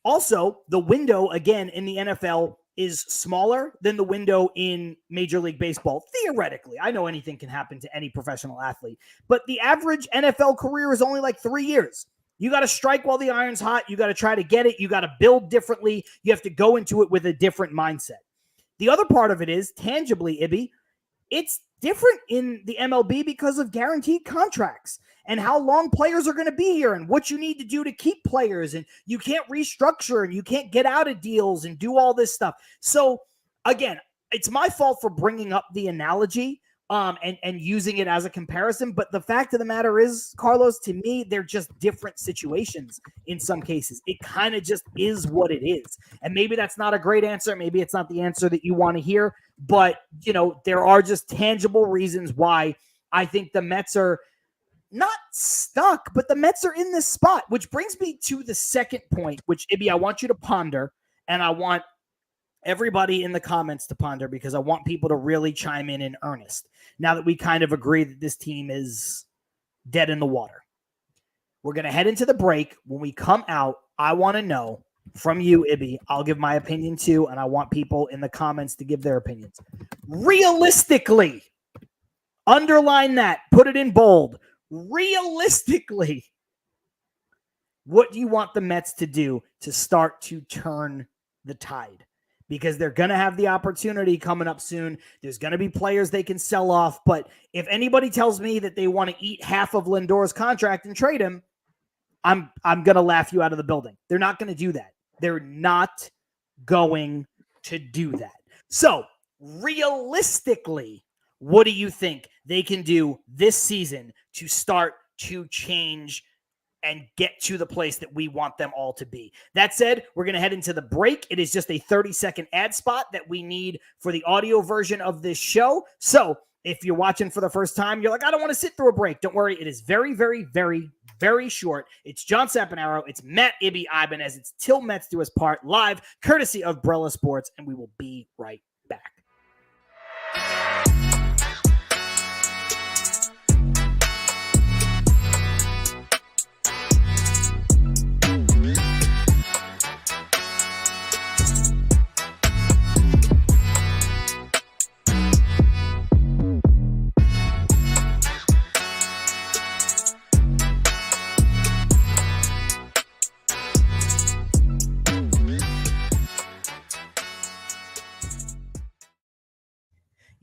Also, the window, again, in the NFL is smaller than the window in Major League Baseball. Theoretically, I know anything can happen to any professional athlete, but the average NFL career is only like 3 years. You got to strike while the iron's hot. You got to try to get it. You got to build differently. You have to go into it with a different mindset. The other part of it is, tangibly, Ibby, it's different in the MLB because of guaranteed contracts and how long players are going to be here and what you need to do to keep players. And you can't restructure and you can't get out of deals and do all this stuff. So, again, it's my fault for bringing up the analogy and using it as a comparison. But the fact of the matter is, Carlos, to me, they're just different situations in some cases. It kind of just is what it is. And maybe that's not a great answer. Maybe it's not the answer that you want to hear. But, there are just tangible reasons why I think the Mets are not stuck, but the Mets are in this spot, which brings me to the second point, which, Ibby, I want you to ponder, and I want everybody in the comments to ponder because I want people to really chime in earnest. Now that we kind of agree that this team is dead in the water, we're going to head into the break. When we come out, I want to know from you, Ibby. I'll give my opinion too, and I want people in the comments to give their opinions. Realistically, underline that, put it in bold. Realistically, what do you want the Mets to do to start to turn the tide? Because they're going to have the opportunity coming up soon. There's going to be players they can sell off. But if anybody tells me that they want to eat half of Lindor's contract and trade him, I'm going to laugh you out of the building. They're not going to do that. They're not going to do that. So, realistically, what do you think they can do this season to start to change and get to the place that we want them all to be? That said, we're going to head into the break. It is just a 30-second ad spot that we need for the audio version of this show. So if you're watching for the first time, you're like, I don't want to sit through a break. Don't worry. It is very, very, very, very short. It's John Saponaro. It's Matt Ibanez. It's Till Mets Do Us Part, live, courtesy of Brella Sports, and we will be right back.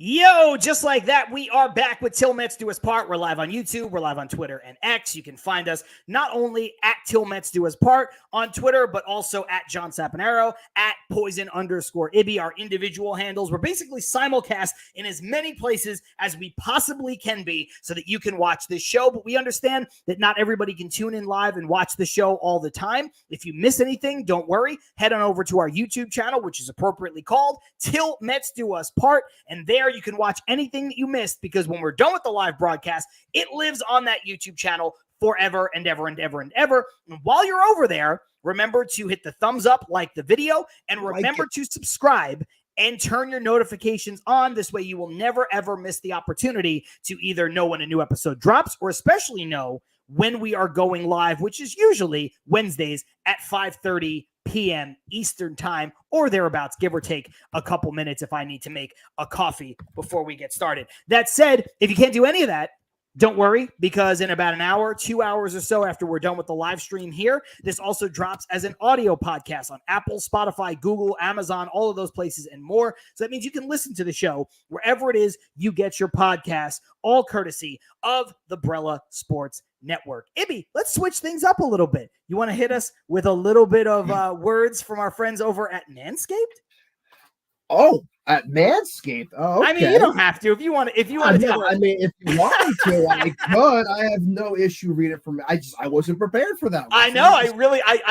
Yo, just like that, we are back with Till Mets Do Us Part. We're live on YouTube. We're live on Twitter and X. You can find us not only at Till Mets Do Us Part on Twitter, but also at John Saponaro, at Poison_Ibby, our individual handles. We're basically simulcast in as many places as we possibly can be so that you can watch this show. But we understand that not everybody can tune in live and watch the show all the time. If you miss anything, don't worry. Head on over to our YouTube channel, which is appropriately called Till Mets Do Us Part. And there you can watch anything that you missed, because when we're done with the live broadcast, it lives on that YouTube channel forever and ever and ever and ever. And while you're over there, remember to hit the thumbs up, like the video, and remember to subscribe and turn your notifications on. This way you will never, ever miss the opportunity to either know when a new episode drops or especially know when we are going live, which is usually Wednesdays at 5:30 p.m. Eastern time or thereabouts, give or take a couple minutes if I need to make a coffee before we get started. That said, if you can't do any of that, don't worry, because in about an hour, 2 hours or so after we're done with the live stream here, this also drops as an audio podcast on Apple, Spotify, Google, Amazon, all of those places and more. So that means you can listen to the show wherever it is you get your podcasts, all courtesy of the Brella Sports Network. Ibby, let's switch things up a little bit. You want to hit us with a little bit of words from our friends over at MANSCAPED? Oh, at MANSCAPED. Oh, okay. I mean, you don't have to. If you want to, if you want to. I mean, if you want me to, I could. I have no issue reading from. I wasn't prepared for that one. I know. I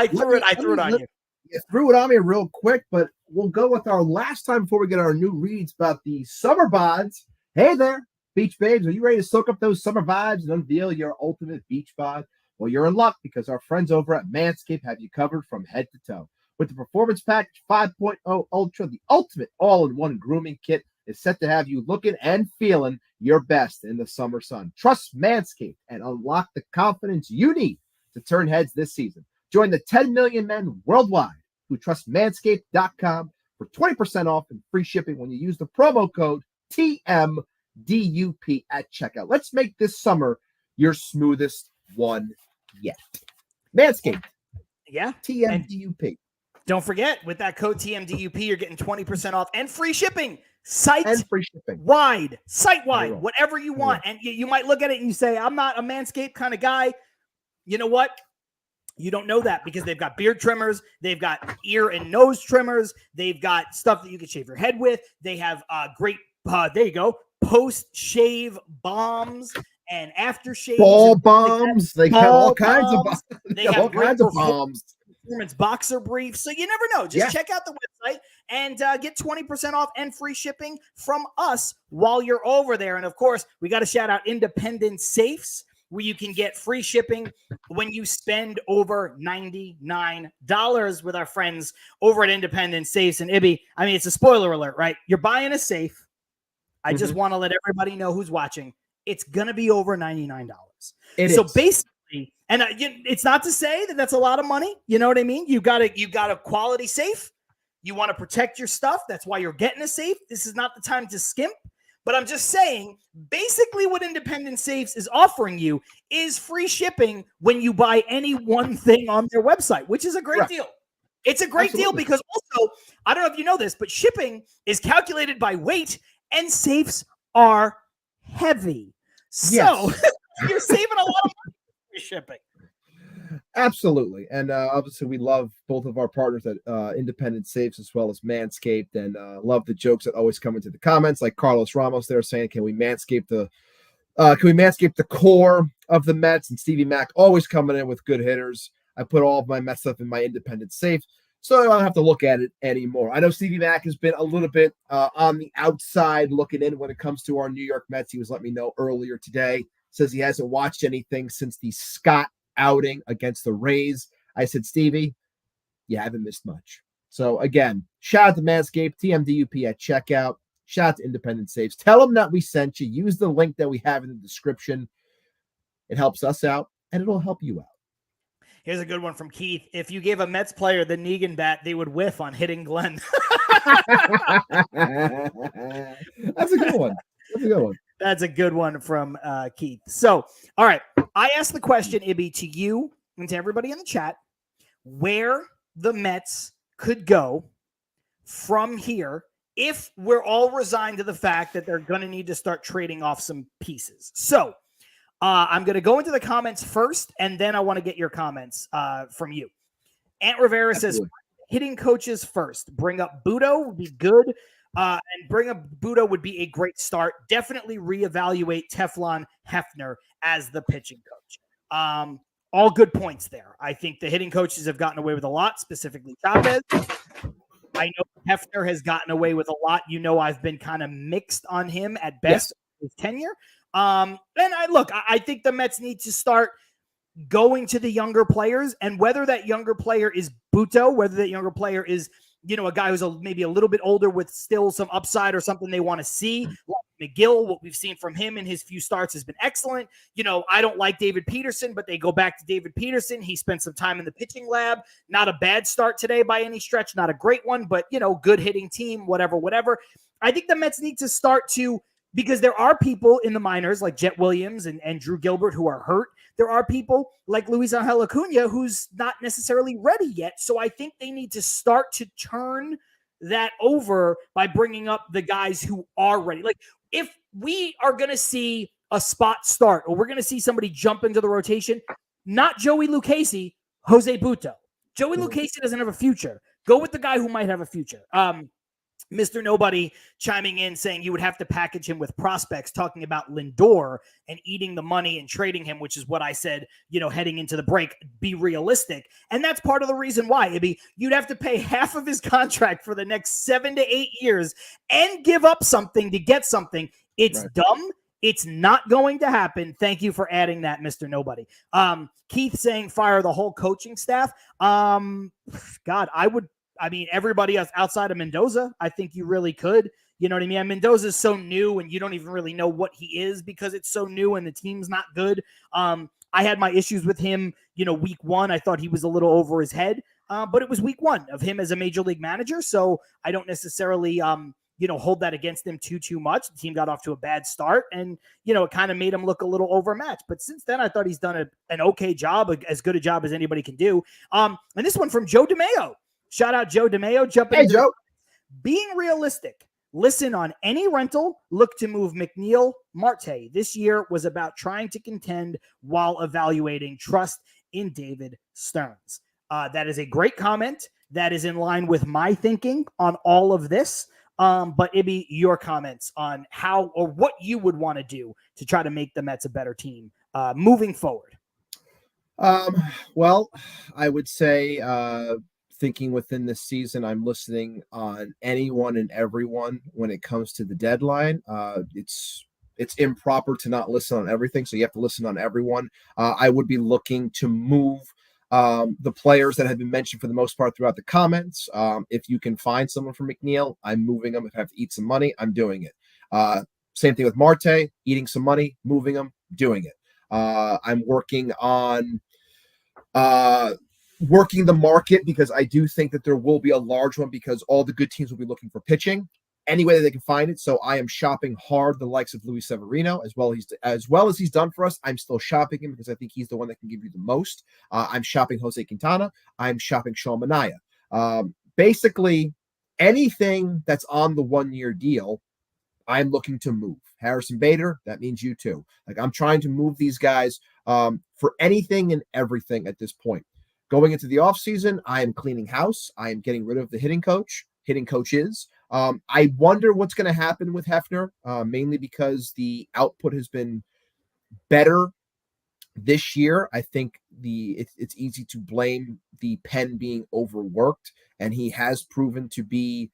threw it on you. You threw it on me real quick, but we'll go with our last time before we get our new reads about the summer bods. Hey there, beach babes. Are you ready to soak up those summer vibes and unveil your ultimate beach bod? Well, you're in luck, because our friends over at Manscaped have you covered from head to toe. With the Performance Package 5.0 Ultra, the ultimate all-in-one grooming kit is set to have you looking and feeling your best in the summer sun. Trust Manscaped and unlock the confidence you need to turn heads this season. Join the 10 million men worldwide who trust manscaped.com for 20% off and free shipping when you use the promo code TMDUP at checkout. Let's make this summer your smoothest one yet. Manscaped. Yeah. TMDUP. Don't forget, with that code TMDUP, you're getting 20% off and free shipping. And free shipping. Site-wide, whatever you want. And you might look at it and you say, I'm not a Manscaped kind of guy. You know what? You don't know that because they've got beard trimmers. They've got ear and nose trimmers. They've got stuff that you can shave your head with. They have great, there you go, post-shave bombs and aftershave. Ball bombs. They have all kinds of bombs. They have all kinds of bombs. Performance boxer briefs. So you never know. Just check out the website and get 20% off and free shipping from us while you're over there. And of course, we got to shout out Independent Safes, where you can get free shipping when you spend over $99 with our friends over at Independent Safes. And Ibby, I mean, it's a spoiler alert, right? You're buying a safe. I just want to let everybody know who's watching. It's going to be over $99. So basically, and it's not to say that that's a lot of money. You know what I mean? You got a quality safe. You want to protect your stuff. That's why you're getting a safe. This is not the time to skimp. But I'm just saying, basically what Independent Safes is offering you is free shipping when you buy any one thing on their website, which is a great deal. It's a great deal because also, I don't know if you know this, but shipping is calculated by weight and safes are heavy. So you're saving a lot of money for shipping. Absolutely. And obviously we love both of our partners at Independent Safes as well as Manscaped, and love the jokes that always come into the comments, like Carlos Ramos there saying, can we manscape the core of the Mets? And Stevie Mack always coming in with good hitters. I put all of my Mets stuff in my Independent Safe, so I don't have to look at it anymore. I know Stevie Mack has been a little bit on the outside looking in when it comes to our New York Mets. He was letting me know earlier today, says he hasn't watched anything since the Scott outing against the Rays. I said, Stevie, you haven't missed much. So again, shout out to Manscaped, TMDUP at checkout. Shout out to Independent Safes. Tell them that we sent you. Use the link that we have in the description. It helps us out, and it'll help you out. Here's a good one from Keith. If you gave a Mets player the Negan bat, they would whiff on hitting Glenn. That's a good one. That's a good one from Keith. So, all right. I asked the question, Ibby, to you and to everybody in the chat, where the Mets could go from here if we're all resigned to the fact that they're going to need to start trading off some pieces. So, I'm going to go into the comments first, and then I want to get your comments from you. Ant Rivera says, hitting coaches first. Bring up Budo would be good. And bring up Budo would be a great start. Definitely reevaluate Teflon Hefner as the pitching coach. All good points there. I think the hitting coaches have gotten away with a lot, specifically Chavez. I know Hefner has gotten away with a lot. You know, I've been kind of mixed on him at best his tenure. And I think the Mets need to start going to the younger players, and whether that younger player is Buto, whether that younger player is, a guy who's maybe a little bit older with still some upside or something they want to see. Like McGill, what we've seen from him in his few starts has been excellent. I don't like David Peterson, but they go back to David Peterson. He spent some time in the pitching lab. Not a bad start today by any stretch. Not a great one, but, good hitting team, whatever. I think the Mets need to start to, because there are people in the minors like Jet Williams and Drew Gilbert who are hurt. There are people like Luis Angel Acuna who's not necessarily ready yet. So I think they need to start to turn that over by bringing up the guys who are ready. Like, if we are going to see a spot start or we're going to see somebody jump into the rotation, not Joey Lucchesi, Jose Buto. Joey Lucchesi doesn't have a future. Go with the guy who might have a future. Mr. Nobody chiming in saying you would have to package him with prospects, talking about Lindor and eating the money and trading him, which is what I said, heading into the break, be realistic. And that's part of the reason why, Ibby, you'd have to pay half of his contract for the next 7 to 8 years and give up something to get something. It's dumb. It's not going to happen. Thank you for adding that, Mr. Nobody. Keith saying fire the whole coaching staff. Everybody else outside of Mendoza, I think you really could. You know what I mean? And Mendoza's so new, and you don't even really know what he is because it's so new and the team's not good. I had my issues with him, week one. I thought he was a little over his head. but it was week 1 of him as a major league manager. So I don't necessarily, hold that against him too much. The team got off to a bad start, and, it kind of made him look a little overmatched. But since then, I thought he's done an okay job, as good a job as anybody can do. And this one from Joe DeMeo. Shout out Joe DeMeo. Hey, Joe. Being realistic. Listen, on any rental, look to move McNeil, Marte. This year was about trying to contend while evaluating. Trust in David Stearns. That is a great comment. That is in line with my thinking on all of this. But it'd be your comments on how or what you would want to do to try to make the Mets a better team moving forward. Well, I would say thinking within this season, I'm listening on anyone and everyone when it comes to the deadline. It's improper to not listen on everything, so you have to listen on everyone. I would be looking to move the players that have been mentioned for the most part throughout the comments. If you can find someone for McNeil, I'm moving them. If I have to eat some money, I'm doing it. Same thing with Marte, eating some money, moving them, doing it. I'm working on working the market, because I do think that there will be a large one, because all the good teams will be looking for pitching any way that they can find it. So I am shopping hard the likes of Luis Severino, as well as he's done for us. I'm still shopping him because I think he's the one that can give you the most. I'm shopping Jose Quintana. I'm shopping Sean Manaea. Basically, anything that's on the 1-year deal, I'm looking to move. Harrison Bader, that means you too. Like, I'm trying to move these guys for anything and everything at this point. Going into the offseason, I am cleaning house. I am getting rid of the hitting coaches. I wonder what's going to happen with Hefner, mainly because the output has been better this year. I think it's easy to blame the pen being overworked, and he has proven to be,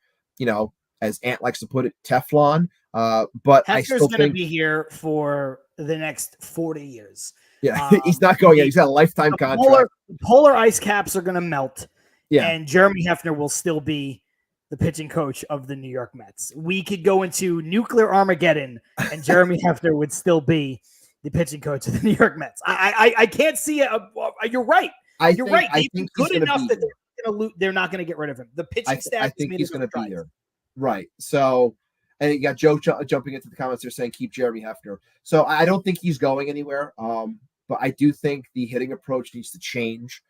as Ant likes to put it, Teflon. But Hefner's I still going to be here for the next 40 years. Yeah, he's not going yet. He's got a lifetime contract. Polar ice caps are going to melt. Yeah. And Jeremy Hefner will still be the pitching coach of the New York Mets. We could go into nuclear Armageddon, and Jeremy Hefner would still be the pitching coach of the New York Mets. I can't see it. You're right. You're right. I think good enough that they're not going to get rid of him. The pitching staff. I think he's going to be there. Right. So, and you got Joe jumping into the comments. They're saying keep Jeremy Hefner. So I don't think he's going anywhere. But I do think the hitting approach needs to change.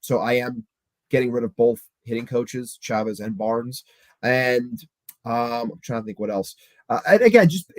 So I am getting rid of both hitting coaches, Chavez and Barnes. And I'm trying to think what else. And again, just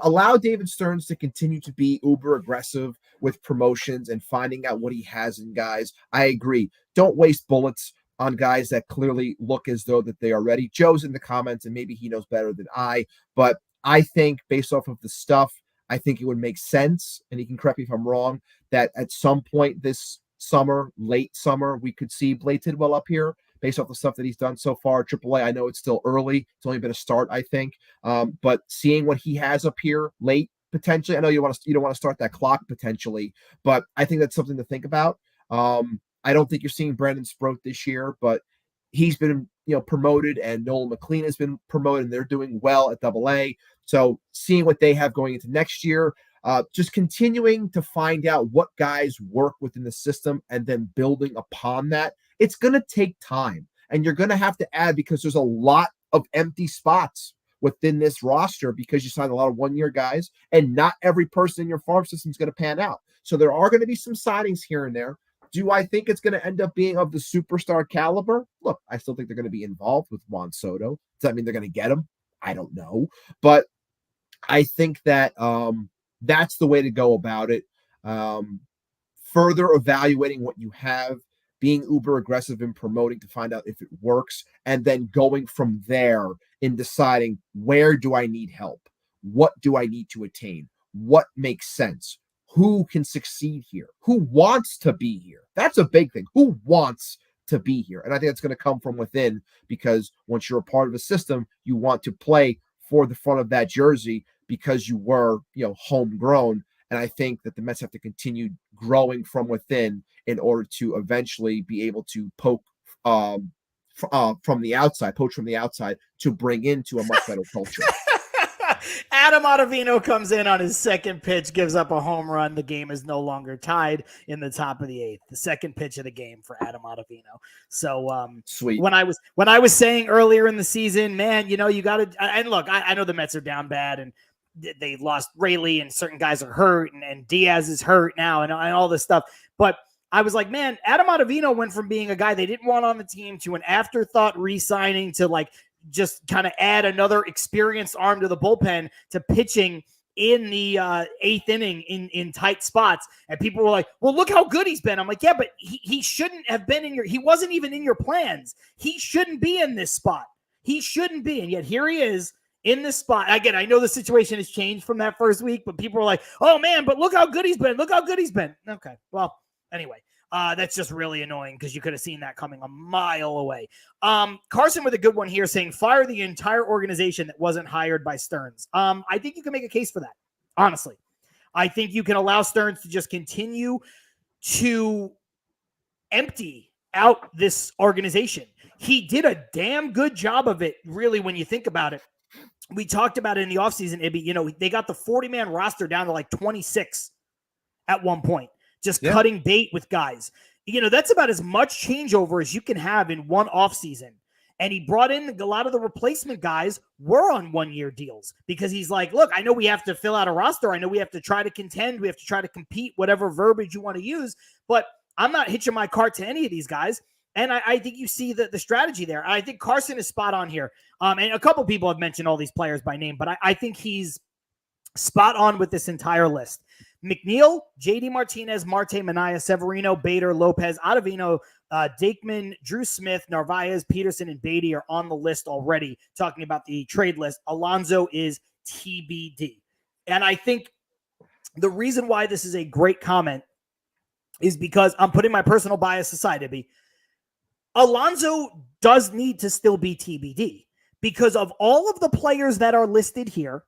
allow David Stearns to continue to be uber aggressive with promotions and finding out what he has in guys. I agree. Don't waste bullets on guys that clearly look as though that they are ready. Joe's in the comments, and maybe he knows better than I. But I think based off of the stuff, I think it would make sense, and he can correct me if I'm wrong, that at some point this summer, late summer, we could see Blake Tidwell up here based off the stuff that he's done so far. AAA, I know it's still early. It's only been a start, I think. But seeing what he has up here late, potentially, I know you don't want to start that clock potentially, but I think that's something to think about. I don't think you're seeing Brandon Sproat this year, but he's been promoted, and Nolan McLean has been promoted, and they're doing well at AA. So seeing what they have going into next year, just continuing to find out what guys work within the system and then building upon that. It's going to take time, and you're going to have to add, because there's a lot of empty spots within this roster because you signed a lot of 1-year guys, and not every person in your farm system is going to pan out. So there are going to be some signings here and there. Do I think it's going to end up being of the superstar caliber? Look, I still think they're going to be involved with Juan Soto. Does that mean they're going to get him? I don't know. But I think that that's the way to go about it. Further evaluating what you have, being uber aggressive in promoting to find out if it works, and then going from there in deciding, where do I need help? What do I need to attain? What makes sense? Who can succeed here? Who wants to be here? That's a big thing. Who wants to be here? And I think it's going to come from within, because once you're a part of a system, you want to play for the front of that jersey because you were, homegrown. And I think that the Mets have to continue growing from within in order to eventually be able to poach from the outside to bring into a much better culture. Adam Ottavino comes in on his second pitch, gives up a home run. The game is no longer tied in the top of the eighth. The second pitch of the game for Adam Ottavino. So Sweet. when I was saying earlier in the season, man, you got to, and look, I know the Mets are down bad and they lost Rayleigh and certain guys are hurt and Diaz is hurt now and all this stuff. But I was like, man, Adam Ottavino went from being a guy they didn't want on the team to an afterthought re-signing to like just kind of add another experienced arm to the bullpen to pitching in the eighth inning in tight spots. And people were like, well, look how good he's been. I'm like, yeah, but he shouldn't have been he wasn't even in your plans. He shouldn't be in this spot. He shouldn't be. And yet here he is in this spot. Again, I know the situation has changed from that first week, but people were like, oh man, but look how good he's been. Look how good he's been. Okay. Well, anyway, that's just really annoying because you could have seen that coming a mile away. Carson with a good one here saying, fire the entire organization that wasn't hired by Stearns. I think you can make a case for that, honestly. I think you can allow Stearns to just continue to empty out this organization. He did a damn good job of it, really, when you think about it. We talked about it in the offseason, Ibby. They got the 40-man roster down to like 26 at one point. Just cutting bait with guys. That's about as much changeover as you can have in one offseason. And he brought in a lot of the replacement guys were on one-year deals because he's like, look, I know we have to fill out a roster. I know we have to try to contend. We have to try to compete, whatever verbiage you want to use. But I'm not hitching my cart to any of these guys. And I think you see the strategy there. I think Carson is spot on here. And a couple people have mentioned all these players by name, but I think he's spot on with this entire list. McNeil, JD Martinez, Marte, Minaya, Severino, Bader, Lopez, Ottavino, Dakeman, Drew Smith, Narvaez, Peterson, and Beatty are on the list already, talking about the trade list. Alonso is TBD. And I think the reason why this is a great comment is because I'm putting my personal bias aside, Ibby. Alonso does need to still be TBD because of all of the players that are listed here.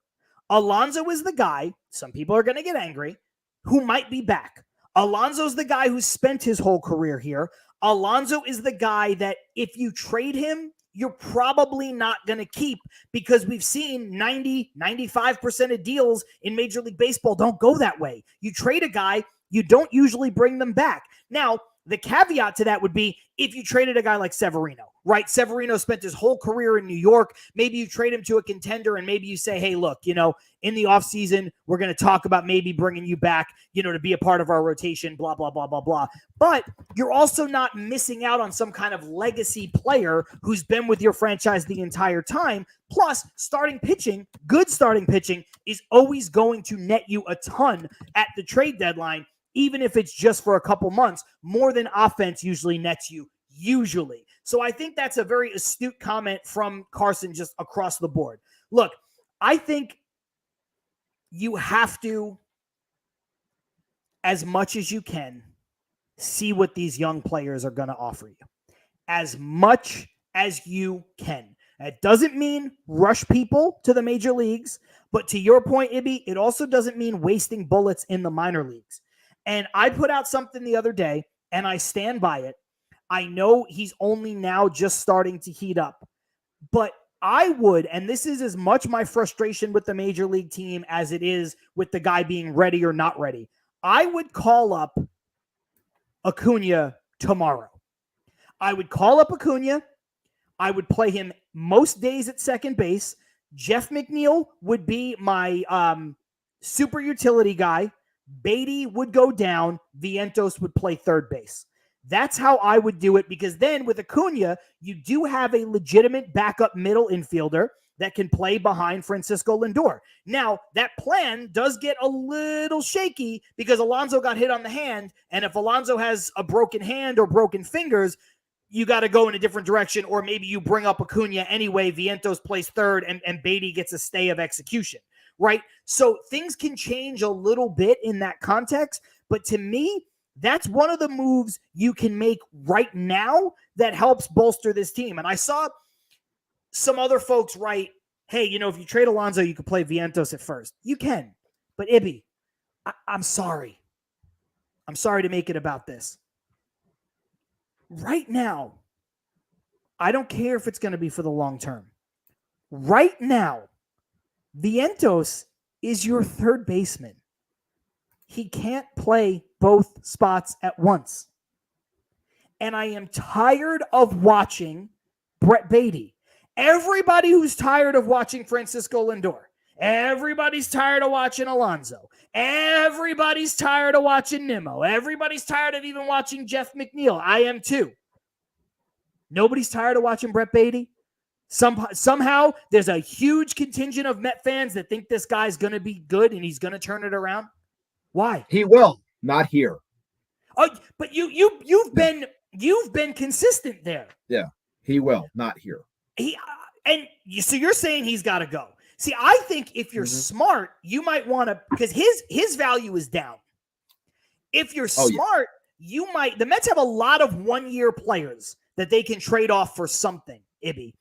Alonso is the guy, some people are going to get angry, who might be back. Alonso's the guy who spent his whole career here. Alonso is the guy that if you trade him, you're probably not going to keep because we've seen 90, 95% of deals in Major League Baseball don't go that way. You trade a guy, you don't usually bring them back. Now, the caveat to that would be if you traded a guy like Severino, right? Severino spent his whole career in New York. Maybe you trade him to a contender and maybe you say, hey, look, in the offseason, we're going to talk about maybe bringing you back, to be a part of our rotation, blah, blah, blah, blah, blah. But you're also not missing out on some kind of legacy player who's been with your franchise the entire time. Plus, good starting pitching is always going to net you a ton at the trade deadline. Even if it's just for a couple months, more than offense usually nets you, usually. So I think that's a very astute comment from Carson just across the board. Look, I think you have to, as much as you can, see what these young players are going to offer you. As much as you can. That doesn't mean rush people to the major leagues, but to your point, Ibby, it also doesn't mean wasting bullets in the minor leagues. And I put out something the other day, and I stand by it. I know he's only now just starting to heat up, but I would, and this is as much my frustration with the major league team as it is with the guy being ready or not ready. I would call up Acuna tomorrow. I would call up Acuna. I would play him most days at second base. Jeff McNeil would be my super utility guy. Beatty would go down. Vientos would play third base. That's how I would do it because then with Acuna, you do have a legitimate backup middle infielder that can play behind Francisco Lindor. Now, that plan does get a little shaky because Alonso got hit on the hand, and if Alonso has a broken hand or broken fingers, you got to go in a different direction, or maybe you bring up Acuna anyway, Vientos plays third, and Beatty gets a stay of execution. Right? So things can change a little bit in that context. But to me, that's one of the moves you can make right now that helps bolster this team. And I saw some other folks write, hey, if you trade Alonso, you could play Vientos at first. You can. But Ibby, I'm sorry. I'm sorry to make it about this. Right now, I don't care if it's going to be for the long term. Right now, Vientos is your third baseman. He can't play both spots at once. And I am tired of watching Brett Beatty. Everybody who's tired of watching Francisco Lindor. Everybody's tired of watching Alonso. Everybody's tired of watching Nimmo. Everybody's tired of even watching Jeff McNeil. I am too. Nobody's tired of watching Brett Beatty. Somehow there's a huge contingent of Met fans that think this guy's going to be good and he's going to turn it around. Why? He will, not here. Oh, but you've been consistent there. Yeah, he will, not here. So you're saying he's got to go. See, I think if you're smart, you might want to, because his value is down. If you're smart, you might. The Mets have a lot of 1-year players that they can trade off for something. Ibby,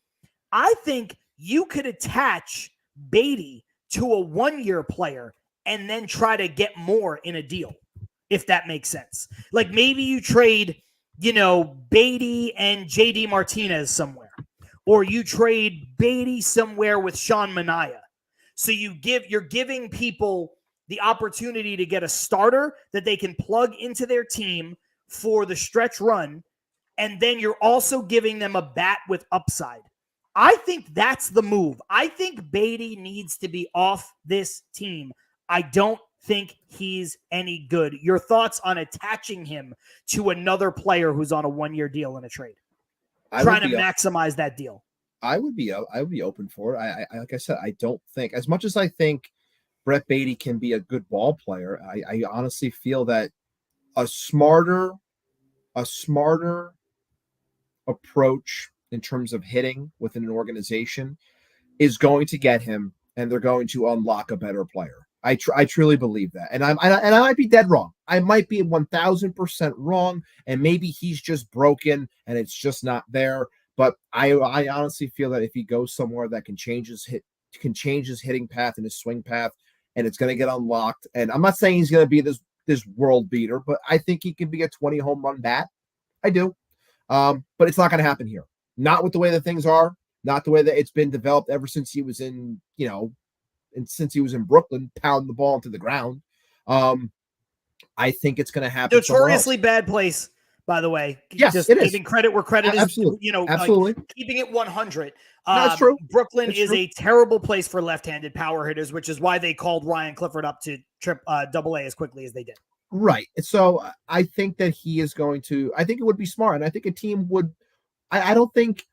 I think you could attach Beatty to a 1-year player and then try to get more in a deal, if that makes sense. Like maybe you trade, Beatty and JD Martinez somewhere. Or you trade Beatty somewhere with Sean Manaea. So you're giving people the opportunity to get a starter that they can plug into their team for the stretch run. And then you're also giving them a bat with upside. I think that's the move. I think Beatty needs to be off this team. I don't think he's any good. Your thoughts on attaching him to another player who's on a 1-year deal in a trade? Trying to maximize that deal. I would be open for it. I like I said, I don't think, as much as I think Brett Beatty can be a good ball player, I honestly feel that a smarter approach in terms of hitting within an organization is going to get him, and they're going to unlock a better player. I truly believe that, and I might be dead wrong. I might be 1,000% wrong, and maybe he's just broken and it's just not there. But I honestly feel that if he goes somewhere that can change his hitting path and his swing path, and it's going to get unlocked. And I'm not saying he's going to be this world beater, but I think he can be a 20 home run bat. I do, but it's not going to happen here. Not with the way that things are. Not the way that it's been developed ever since he was in since he was in Brooklyn, pounding the ball into the ground. I think it's going to happen. Notoriously bad place, by the way. Yes, just it is. Giving credit where credit absolutely. is, absolutely. Like keeping it 100. That's true. Brooklyn is a terrible place for left-handed power hitters, which is why they called Ryan Clifford up to AA as quickly as they did. Right. So I think that he is going to. I think it would be smart, and I think a team would. I don't think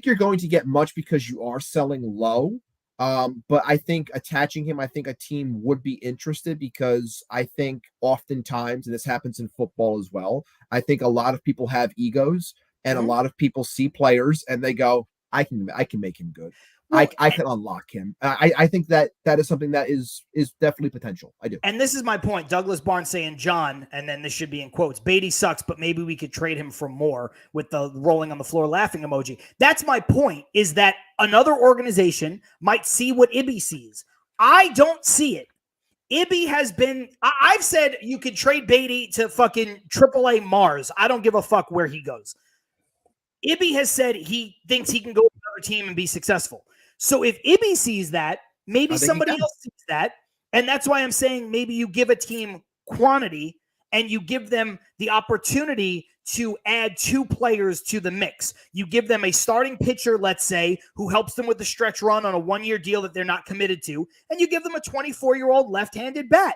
you're going to get much because you are selling low. But I think attaching him, I think a team would be interested, because I think oftentimes, and this happens in football as well, I think a lot of people have egos, and a lot of people see players and they go, I can make him good. Well, I can unlock him. I think that is something that is definitely potential. I do. And this is my point. Douglas Barnes saying, John, and then this should be in quotes, Beatty sucks, but maybe we could trade him for more, with the rolling on the floor laughing emoji. That's my point, is that another organization might see what Ibby sees. I don't see it. Ibby has been, I've said you could trade Beatty to fucking AAA Mars. I don't give a fuck where he goes. Ibby has said he thinks he can go to another team and be successful. So if Ibby sees that, maybe somebody else sees that. And that's why I'm saying maybe you give a team quantity and you give them the opportunity to add 2 players to the mix. You give them a starting pitcher, let's say, who helps them with the stretch run on a 1-year deal that they're not committed to. And you give them a 24-year-old left-handed bat.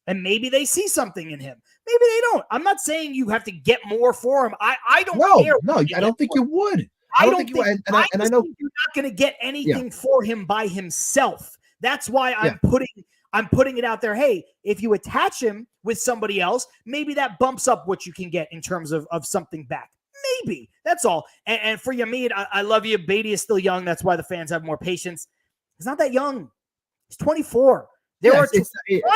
And maybe they see something in him. Maybe they don't. I'm not saying you have to get more for him. I don't care. No, I don't think you would. I don't think you would. And I know you're not going to get anything for him by himself. That's why I'm putting it out there. Hey, if you attach him with somebody else, maybe that bumps up what you can get in terms of something back. Maybe. That's all. And for Yamid, I love you. Beatty is still young. That's why the fans have more patience. He's not that young. He's 24. Juan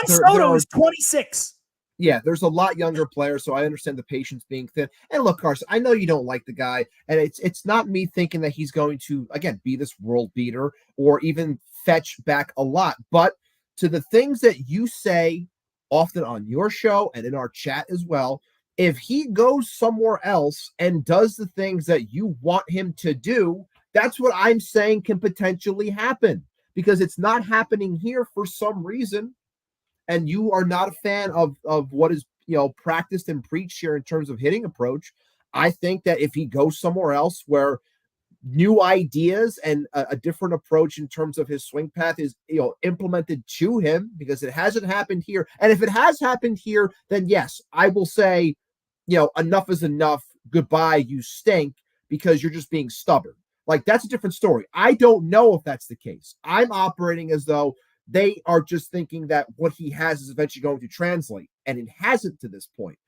Soto is 26. Yeah, there's a lot younger players, so I understand the patience being thin. And look, Carson, I know you don't like the guy, and it's not me thinking that he's going to, again, be this world beater or even fetch back a lot. But to the things that you say often on your show and in our chat as well, if he goes somewhere else and does the things that you want him to do, that's what I'm saying can potentially happen. because it's not happening here for some reason, and you are not a fan of what is, practiced and preached here in terms of hitting approach, I think that if he goes somewhere else where new ideas and a different approach in terms of his swing path is, implemented to him, because it hasn't happened here. And if it has happened here, then yes, I will say, enough is enough. Goodbye, you stink, because you're just being stubborn. Like, that's a different story. I don't know if that's the case. I'm operating as though they are just thinking that what he has is eventually going to translate, and it hasn't to this point.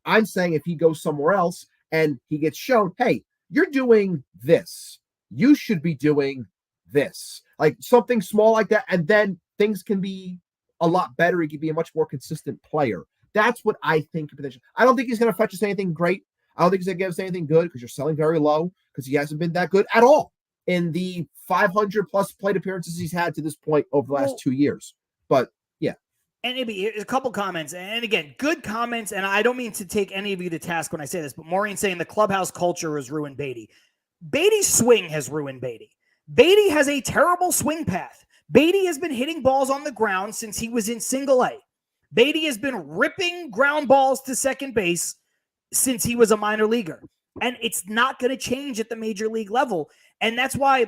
I'm saying if he goes somewhere else and he gets shown, hey, you're doing this, you should be doing this, like something small like that, and then things can be a lot better. He can be a much more consistent player. That's what I think. I don't think he's going to fetch us anything great. I don't think he's going to give us anything good, because you're selling very low, because he hasn't been that good at all in the 500 plus plate appearances he's had to this point over the last 2 years. But yeah. And maybe a couple comments, and again, good comments, and I don't mean to take any of you to task when I say this, but Maureen saying the clubhouse culture has ruined Beatty. Beatty's swing has ruined Beatty. Beatty has a terrible swing path. Beatty has been hitting balls on the ground since he was in single A. Beatty has been ripping ground balls to second base since he was a minor leaguer. And it's not going to change at the major league level. And that's why,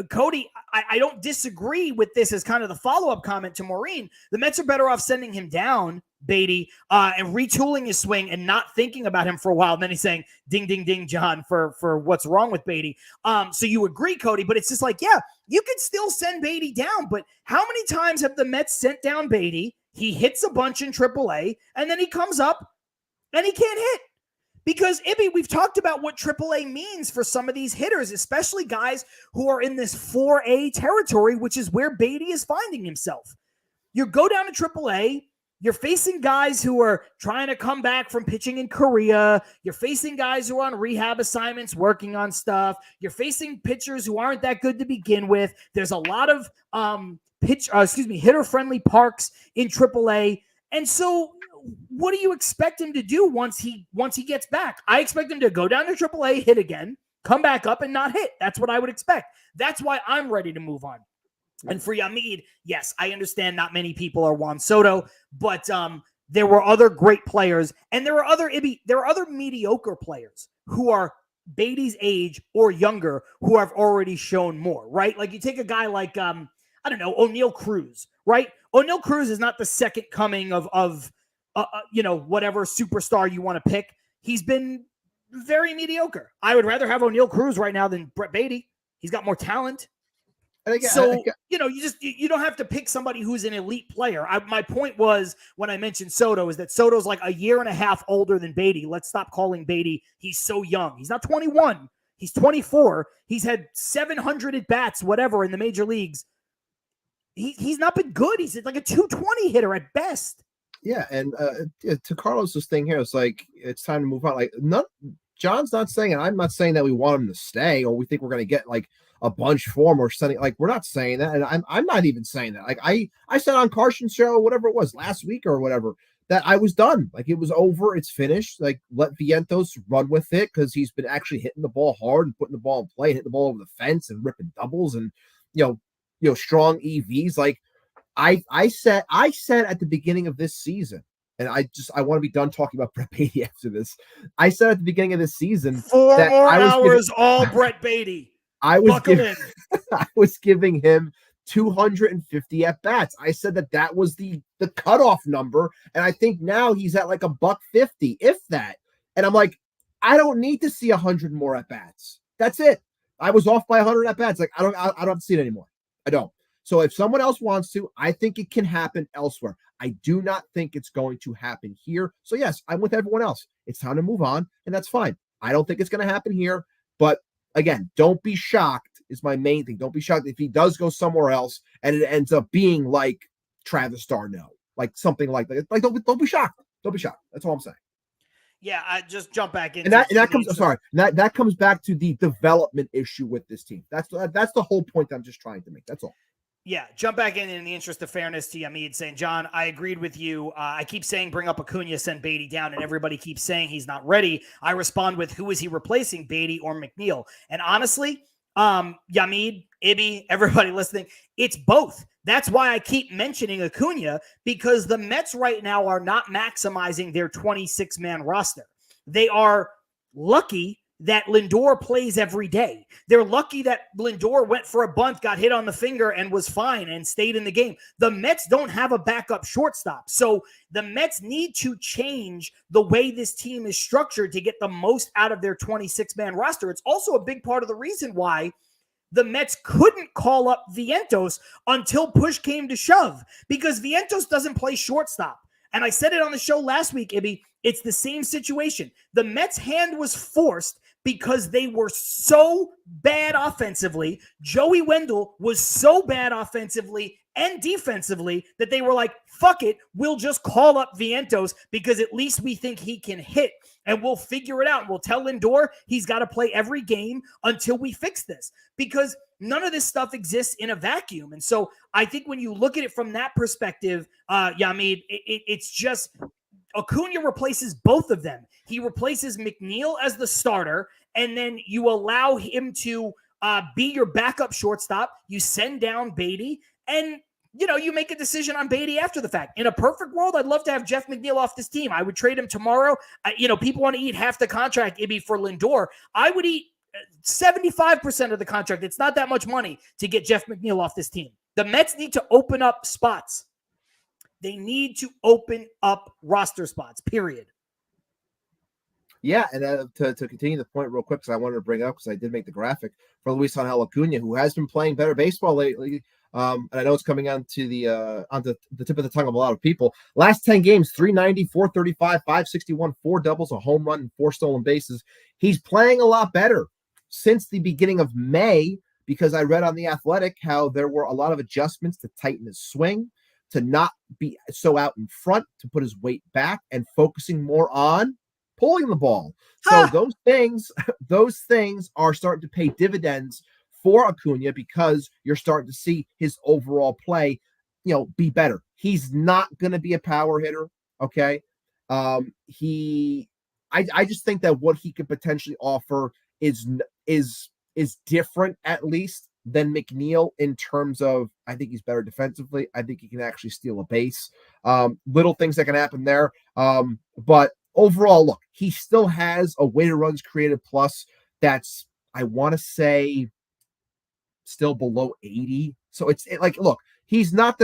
Cody, I don't disagree with this as kind of the follow-up comment to Maureen. The Mets are better off sending him down, Beatty, and retooling his swing and not thinking about him for a while. And then he's saying, ding, ding, ding, John, for what's wrong with Beatty. So you agree, Cody, but it's just like, yeah, you could still send Beatty down. But how many times have the Mets sent down Beatty? He hits a bunch in AAA, and then he comes up and he can't hit. Because, Ibby, we've talked about what AAA means for some of these hitters, especially guys who are in this 4A territory, which is where Beatty is finding himself. You go down to AAA, you're facing guys who are trying to come back from pitching in Korea. You're facing guys who are on rehab assignments working on stuff. You're facing pitchers who aren't that good to begin with. There's a lot of hitter-friendly parks in AAA. And so what do you expect him to do once he gets back? I expect him to go down to AAA, hit again, come back up, and not hit. That's what I would expect. That's why I'm ready to move on. And for Yamid, yes, I understand not many people are Juan Soto, but there were other great players, and there are other mediocre players who are Beatty's age or younger who have already shown more, right? Like you take a guy like O'Neal Cruz, right? O'Neal Cruz is not the second coming of whatever superstar you want to pick. He's been very mediocre. I would rather have O'Neal Cruz right now than Brett Beatty. He's got more talent. And again, you don't have to pick somebody who's an elite player. My point was when I mentioned Soto is that Soto's like a year and a half older than Beatty. Let's stop calling Beatty. He's so young. He's not 21. He's 24. He's had 700 at bats, whatever, in the major leagues. He's not been good. He's like a 220 hitter at best. Yeah, and to Carlos's thing here, it's like it's time to move on. Like, John's not saying, and I'm not saying that we want him to stay or we think we're going to get like a bunch for him or something. Like, we're not saying that, and I'm not even saying that. Like, I said on Carson's show, whatever it was last week or whatever, that I was done. Like, it was over. It's finished. Like, let Vientos run with it because he's been actually hitting the ball hard and putting the ball in play, hitting the ball over the fence and ripping doubles and strong EVs. Like, I said at the beginning of this season, and I want to be done talking about Brett Beatty after this. I said at the beginning of this season, 4 more hours, all Brett Beatty. I was giving him 250 at bats. I said that was the cutoff number, and I think now he's at like $150, if that. And I'm like, I don't need to see 100 more at bats. That's it. I was off by 100 at bats. Like, I don't have to see it anymore. I don't. So if someone else wants to, I think it can happen elsewhere. I do not think it's going to happen here. So yes, I'm with everyone else. It's time to move on, and that's fine. I don't think it's going to happen here. But again, don't be shocked is my main thing. Don't be shocked if he does go somewhere else and it ends up being like Travis d'Arnaud, like something like that. Like don't be shocked. Don't be shocked. That's all I'm saying. Yeah, I just jump back in. And that comes back to the development issue with this team. That's the whole point I'm just trying to make. That's all. Yeah, jump back in the interest of fairness to Yamid saying, John, I agreed with you. I keep saying bring up Acuna, send Beatty down, and everybody keeps saying he's not ready. I respond with who is he replacing, Beatty or McNeil? And honestly, Yamid, Ibby, everybody listening, it's both. That's why I keep mentioning Acuna, because the Mets right now are not maximizing their 26-man roster. They are lucky that Lindor plays every day. They're lucky that Lindor went for a bunt, got hit on the finger, and was fine and stayed in the game. The Mets don't have a backup shortstop. So the Mets need to change the way this team is structured to get the most out of their 26-man roster. It's also a big part of the reason why the Mets couldn't call up Vientos until push came to shove, because Vientos doesn't play shortstop. And I said it on the show last week, Ibby, it's the same situation. The Mets' hand was forced because they were so bad offensively. Joey Wendell was so bad offensively and defensively that they were like, fuck it, we'll just call up Vientos because at least we think he can hit, and we'll figure it out. We'll tell Lindor he's got to play every game until we fix this, because none of this stuff exists in a vacuum. And so I think when you look at it from that perspective, Yamid, it's just Acuna replaces both of them. He replaces McNeil as the starter, and then you allow him to be your backup shortstop. You send down Beatty, and you make a decision on Beatty after the fact. In a perfect world, I'd love to have Jeff McNeil off this team. I would trade him tomorrow. People want to eat half the contract, Ibby, for Lindor. I would eat 75% of the contract. It's not that much money to get Jeff McNeil off this team. The Mets need to open up spots. They need to open up roster spots, period. Yeah, and to continue the point real quick, because I wanted to bring up, because I did make the graphic for Luis Angel Acuna, who has been playing better baseball lately. And I know it's coming onto the tip of the tongue of a lot of people. Last 10 games, 390, 435, 561, 4 doubles, a home run, and 4 stolen bases. He's playing a lot better since the beginning of May, because I read on The Athletic how there were a lot of adjustments to tighten his swing, to not be so out in front, to put his weight back, and focusing more on pulling the ball. So those things are starting to pay dividends for Acuna, because you're starting to see his overall play, be better. He's not going to be a power hitter. Okay. I just think that what he could potentially offer is different, at least, than McNeil, in terms of, I think he's better defensively. I think he can actually steal a base. Little things that can happen there. But overall, look, he still has a weighted runs created plus that's, I want to say, still below 80. So look, he's not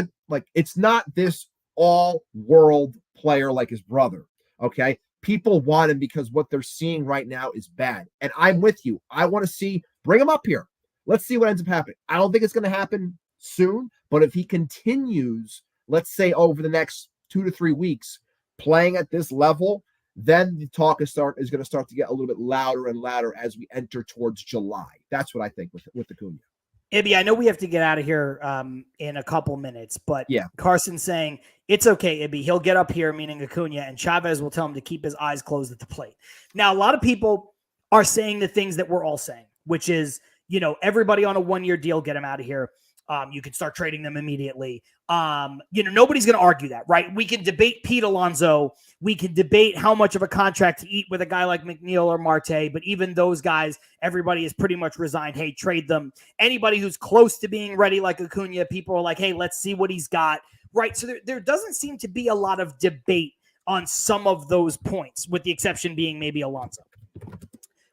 it's not this all-world player like his brother. Okay. People want him because what they're seeing right now is bad. And I'm with you. I want to bring him up here. Let's see what ends up happening. I don't think it's going to happen soon, but if he continues, let's say over the next 2 to 3 weeks, playing at this level, then the talk is going to start to get a little bit louder and louder as we enter towards July. That's what I think with Acuna. Ibby, I know we have to get out of here in a couple minutes, but yeah, Carson's saying, it's okay, Ibby. He'll get up here, meaning Acuna, and Chavez will tell him to keep his eyes closed at the plate. Now, a lot of people are saying the things that we're all saying, which is, everybody on a 1-year deal, get him out of here. You can start trading them immediately. Nobody's going to argue that, right? We can debate Pete Alonso. We can debate how much of a contract to eat with a guy like McNeil or Marte, but even those guys, everybody is pretty much resigned. Hey, trade them. Anybody who's close to being ready like Acuna, people are like, hey, let's see what he's got, right? So there doesn't seem to be a lot of debate on some of those points, with the exception being maybe Alonso.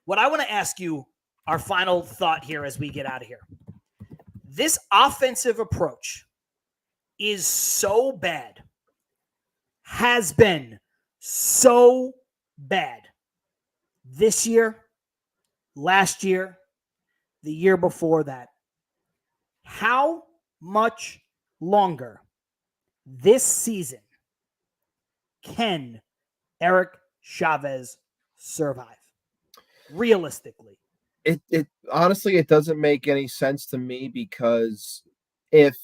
What I want to ask you, our final thought here as we get out of here. This offensive approach is so bad, has been so bad this year, last year, the year before that. How much longer this season can Eric Chavez survive, realistically? It honestly, it doesn't make any sense to me, because if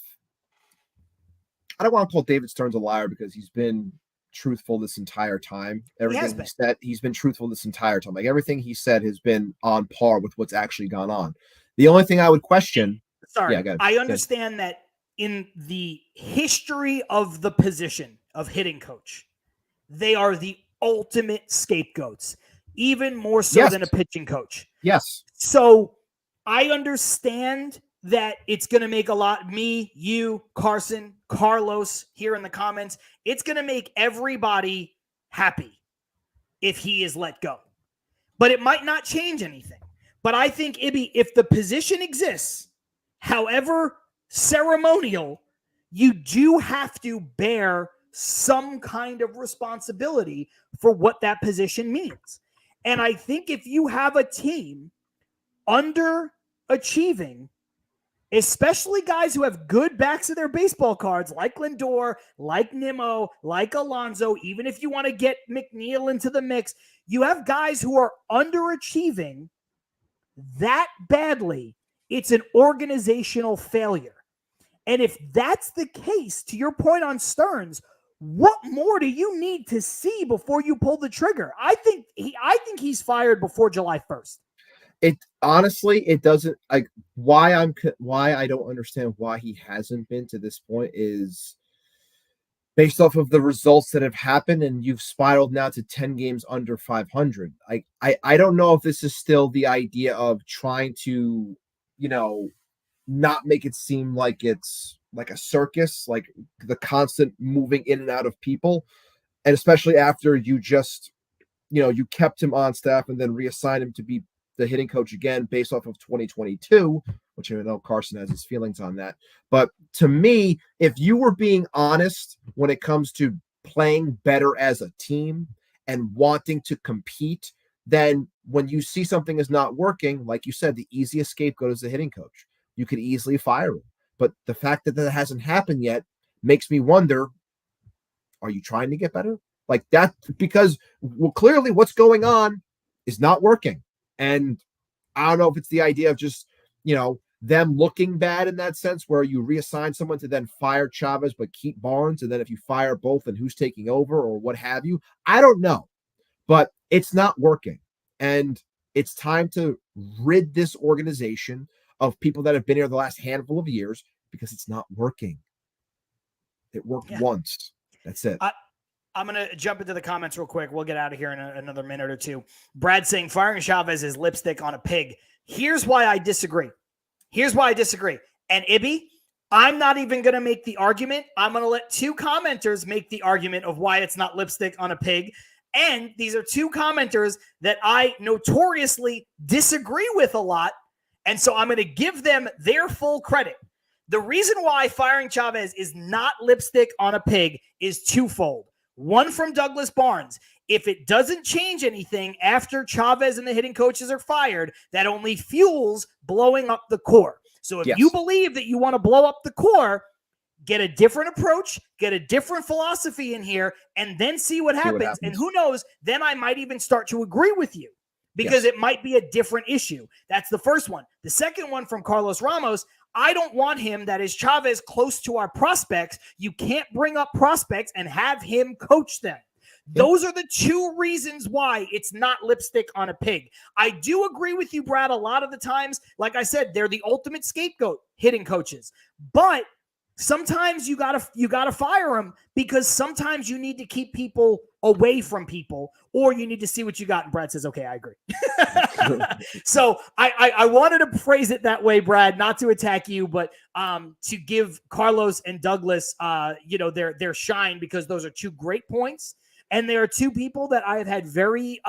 I don't want to call David Stearns a liar, because he's been truthful this entire time. Everything he said, he's been truthful this entire time. Like, everything he said has been on par with what's actually gone on. The only thing I would question. Sorry, yeah, I understand that in the history of the position of hitting coach, they are the ultimate scapegoats, even more so than a pitching coach. Yes. So I understand that it's going to make me, you, Carson, Carlos here in the comments, it's going to make everybody happy if he is let go. But it might not change anything. But I think, Ibby, if the position exists, however ceremonial, you do have to bear some kind of responsibility for what that position means. And I think if you have a team underachieving, especially guys who have good backs of their baseball cards, like Lindor, like Nimmo, like Alonso, even if you want to get McNeil into the mix, you have guys who are underachieving that badly. It's an organizational failure. And if that's the case, to your point on Stearns, what more do you need to see before you pull the trigger? I think he's fired before July 1st. It honestly, it doesn't like why I don't understand why he hasn't been to this point is based off of the results that have happened, and you've spiraled now to 10 games under 500. I don't know if this is still the idea of trying to, not make it seem like it's like a circus, like the constant moving in and out of people. And especially after you just, you kept him on staff and then reassigned him to be the hitting coach again based off of 2022, which I know Carson has his feelings on that. But to me, if you were being honest when it comes to playing better as a team and wanting to compete, then when you see something is not working, like you said, the easiest scapegoat is the hitting coach. You could easily fire him. But the fact that that hasn't happened yet makes me wonder, are you trying to get better? Like that, because clearly what's going on is not working. And I don't know if it's the idea of just, them looking bad in that sense where you reassign someone to then fire Chavez but keep Barnes. And then if you fire both, then who's taking over or what have you? I don't know. But it's not working. And it's time to rid this organization of people that have been here the last handful of years because it's not working. It worked once. That's it. I'm going to jump into the comments real quick. We'll get out of here in another minute or two. Brad saying firing Chavez is lipstick on a pig. Here's why I disagree. And Ibby, I'm not even going to make the argument. I'm going to let two commenters make the argument of why it's not lipstick on a pig. And these are two commenters that I notoriously disagree with a lot. And so I'm going to give them their full credit. The reason why firing Chavez is not lipstick on a pig is twofold. One from Douglas Barnes. If it doesn't change anything after Chavez and the hitting coaches are fired, that only fuels blowing up the core. So if you believe that you want to blow up the core, get a different approach, get a different philosophy in here, and then see what happens. And who knows, then I might even start to agree with you. Because it might be a different issue. That's the first one. The second one from Carlos Ramos, I don't want him, that is Chavez, close to our prospects. You can't bring up prospects and have him coach them. Those are the two reasons why it's not lipstick on a pig. I do agree with you, Brad, a lot of the times. Like I said, they're the ultimate scapegoat, hitting coaches. But sometimes you gotta fire them because sometimes you need to keep people away from people, or you need to see what you got. And Brad says, okay, I agree. So I wanted to phrase it that way, Brad, not to attack you, but to give Carlos and Douglas, their shine, because those are two great points. And there are two people that I have had very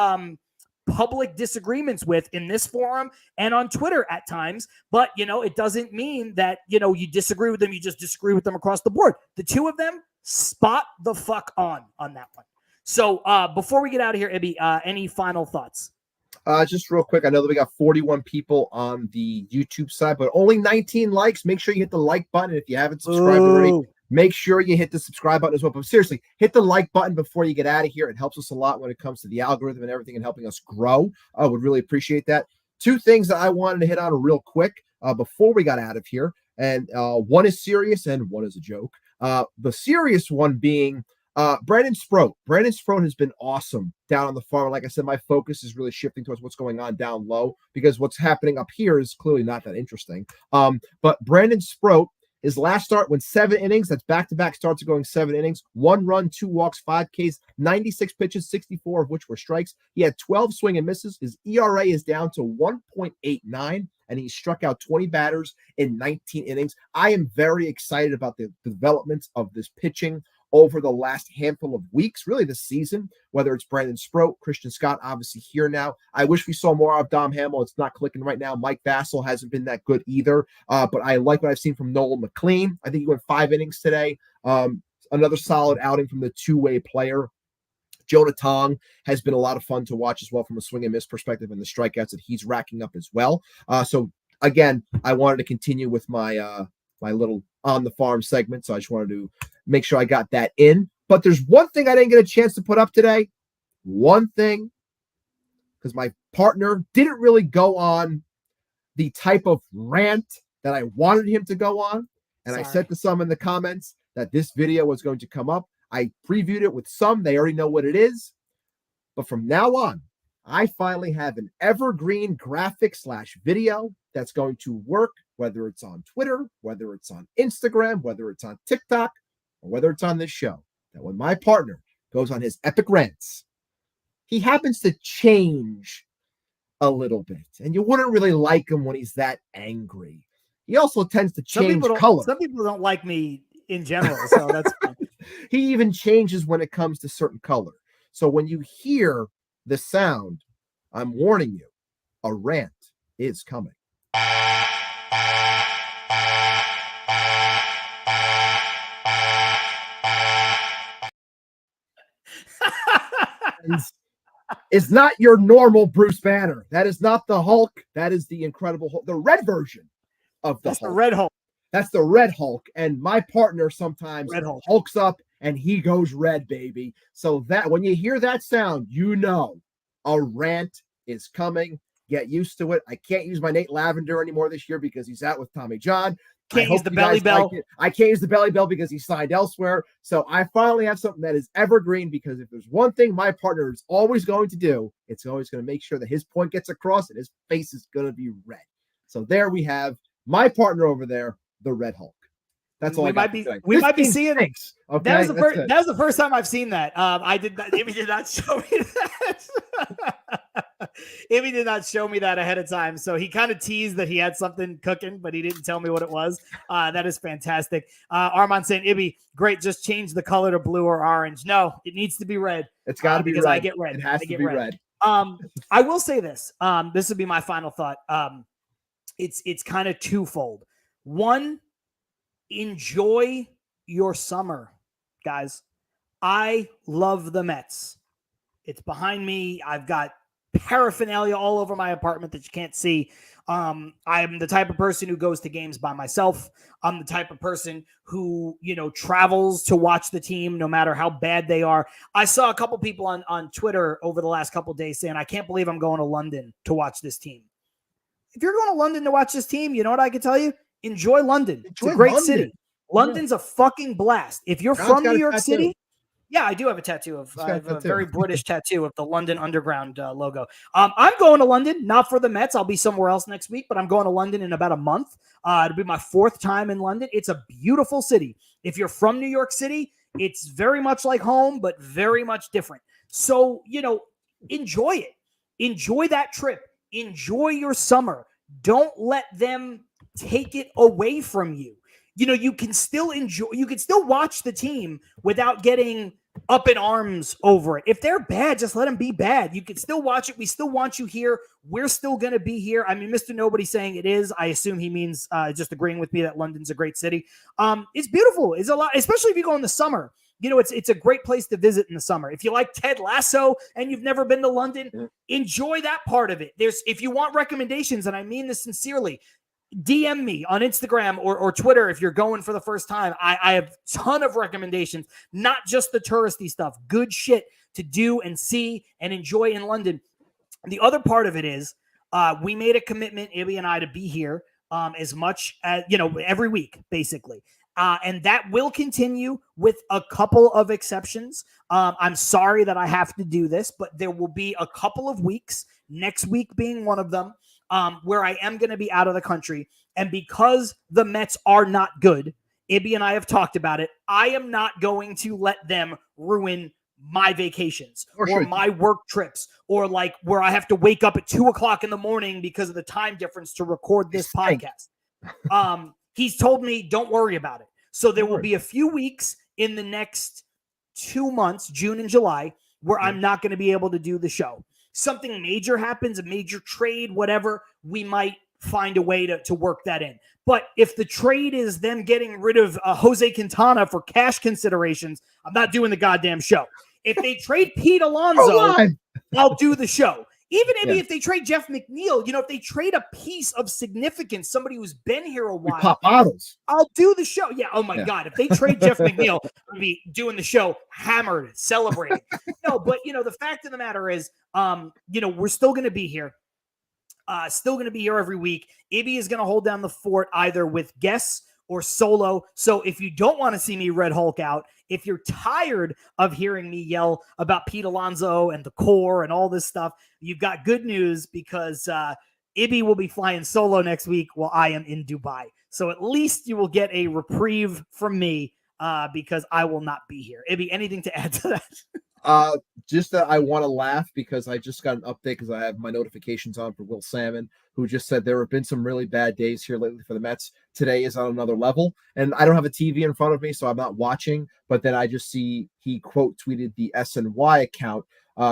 public disagreements with in this forum and on Twitter at times. But, it doesn't mean that, you disagree with them. You just disagree with them across the board. The two of them spot the fuck on that one. So before we get out of here, Ibby, any final thoughts? Just real quick. I know that we got 41 people on the YouTube side, but only 19 likes. Make sure you hit the like button. If you haven't subscribed already, make sure you hit the subscribe button as well. But seriously, hit the like button before you get out of here. It helps us a lot when it comes to the algorithm and everything and helping us grow. I would really appreciate that. Two things that I wanted to hit on real quick before we got out of here. And one is serious and one is a joke. The serious one being Brandon Sproat. Brandon Sproat has been awesome down on the farm. Like I said, my focus is really shifting towards what's going on down low because what's happening up here is clearly not that interesting. But Brandon Sproat His last start went 7 innings. That's back-to-back starts of going 7 innings. 1 run, 2 walks, 5 Ks, 96 pitches, 64 of which were strikes. He had 12 swing and misses. His ERA is down to 1.89, and he struck out 20 batters in 19 innings. I am very excited about the development of this pitching over the last handful of weeks, really this season, whether it's Brandon Sproat, Christian Scott, obviously here now. I wish we saw more of Dom Hamill. It's not clicking right now. Mike Vassell hasn't been that good either, but I like what I've seen from Nolan McLean. I think he went 5 innings today. Another solid outing from the two-way player. Jonah Tong has been a lot of fun to watch as well from a swing and miss perspective, and the strikeouts that he's racking up as well. So again, I wanted to continue with my my little on the farm segment, so I just wanted to make sure I got that in. But there's one thing I didn't get a chance to put up today. One thing, because my partner didn't really go on the type of rant that I wanted him to go on. And I said to some in the comments that this video was going to come up. I previewed it with some. They already know what it is. But from now on, I finally have an evergreen graphic / video that's going to work, whether it's on Twitter, whether it's on Instagram, whether it's on TikTok, or whether it's on this show, that when my partner goes on his epic rants, he happens to change a little bit. And you wouldn't really like him when he's that angry. He also tends to change color. Some people don't like me in general, so that's fine. He even changes when it comes to certain color. So when you hear the sound, I'm warning you, a rant is coming. Is not your normal Bruce Banner. That is not the Hulk. That is the Incredible Hulk, the red version of the Hulk. The Red Hulk. That's the Red Hulk. And my partner sometimes Red Hulk. hulks up and he goes red, baby. So that when you hear that sound, you know a rant is coming. Get used to it. I can't use my Nate Lavender anymore this year because he's out with Tommy John. Can't use the belly bell. I can't use the belly bell because he signed elsewhere. So I finally have something that is evergreen, because if there's one thing my partner is always going to do, it's always going to make sure that his point gets across and his face is going to be red. So there we have my partner over there, the Red Hulk. That's all. We might be seeing it. Okay, that was the first time I've seen that. I did not. Amy did not show me that. Amy did not show me that ahead of time. So he kind of teased that he had something cooking, but he didn't tell me what it was. That is fantastic. Armand saying, Ibby, great. Just change the color to blue or orange. No, it needs to be red. It's got to be because red. I get red. It has to be red. I will say this. This would be my final thought. It's kind of twofold. One, enjoy your summer, guys. I love the Mets. It's behind me. I've got paraphernalia all over my apartment that you can't see. I'm the type of person who goes to games by myself. I'm the type of person who, travels to watch the team no matter how bad they are. I saw a couple people on Twitter over the last couple of days saying, I can't believe I'm going to London to watch this team. If you're going to London to watch this team, you know what I can tell you? Enjoy London. It's a great city. London's a fucking blast. If you're from New York City, yeah, I do have a tattoo I have a very British tattoo of the London Underground logo. I'm going to London, not for the Mets. I'll be somewhere else next week, but I'm going to London in about a month. It'll be my 4th time in London. It's a beautiful city. If you're from New York City, it's very much like home, but very much different. So, enjoy it. Enjoy that trip. Enjoy your summer. Don't let them take it away from you. You can still enjoy, you can still watch the team without getting up in arms over it. If they're bad, just let them be bad. You can still watch it. We still want you here. We're still going to be here. I mean, Mr. Nobody saying it is. I assume he means just agreeing with me that London's a great city. It's beautiful. It's a lot, especially if you go in the summer. It's a great place to visit in the summer. If you like Ted Lasso and you've never been to London, enjoy that part of it. If you want recommendations, and I mean this sincerely, DM me on Instagram or Twitter if you're going for the first time. I have a ton of recommendations, not just the touristy stuff, good shit to do and see and enjoy in London. The other part of it is we made a commitment, Ibby and I, to be here as much as, every week, basically. And that will continue with a couple of exceptions. I'm sorry that I have to do this, but there will be a couple of weeks, next week being one of them, where I am going to be out of the country. And because the Mets are not good, Ibby and I have talked about it, I am not going to let them ruin my vacations or my work trips, or like where I have to wake up at 2:00 in the morning because of the time difference to record this podcast. He's told me, don't worry about it. So there will be a few weeks in the next 2 months, June and July, where I'm not going to be able to do the show. Something major happens, a major trade, whatever, we might find a way to work that in. But if the trade is them getting rid of Jose Quintana for cash considerations, I'm not doing the goddamn show. If they trade Pete Alonso, I'll do the show. Even maybe if they trade Jeff McNeil, if they trade a piece of significance, somebody who's been here a while, pop bottles. I'll do the show. Yeah. Oh my God. If they trade Jeff McNeil, I'll be doing the show, hammered, celebrating. No, but the fact of the matter is, we're still going to be here. Still going to be here every week. Ibby is going to hold down the fort either with guests or solo. So if you don't want to see me Red Hulk out, if you're tired of hearing me yell about Pete Alonso and the core and all this stuff, you've got good news, because Ibby will be flying solo next week while I am in Dubai. So at least you will get a reprieve from me because I will not be here. Ibby, anything to add to that? Just that I want to laugh because I just got an update because I have my notifications on for Will Salmon, who just said there have been some really bad days here lately for the Mets. Today is on another level, and I don't have a TV in front of me, so I'm not watching. But then I just see he quote tweeted the SNY account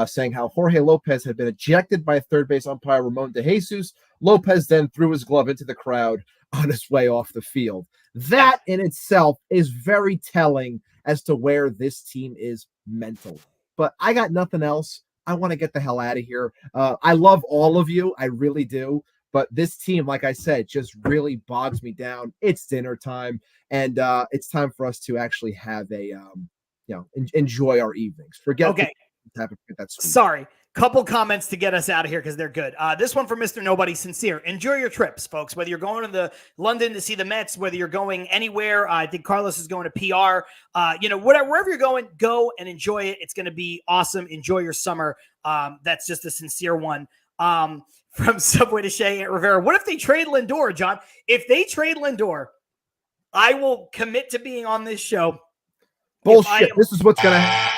saying how Jorge Lopez had been ejected by third base umpire Ramon De Jesus. Lopez then threw his glove into the crowd on his way off the field. That in itself is very telling as to where this team is mentally. But I got nothing else. I want to get the hell out of here. I love all of you. I really do. But this team, like I said, just really bogs me down. It's dinner time, and it's time for us to actually have a, enjoy our evenings. Forget that. Sorry. Couple comments to get us out of here because they're good. This one from Mr. Nobody Sincere. Enjoy your trips, folks. Whether you're going to London to see the Mets, whether you're going anywhere, I think Carlos is going to PR. Wherever you're going, go and enjoy it. It's going to be awesome. Enjoy your summer. That's just a sincere one. From Subway to Shea Aunt Rivera. What if they trade Lindor, John? If they trade Lindor, I will commit to being on this show. Bullshit. This is what's going to happen.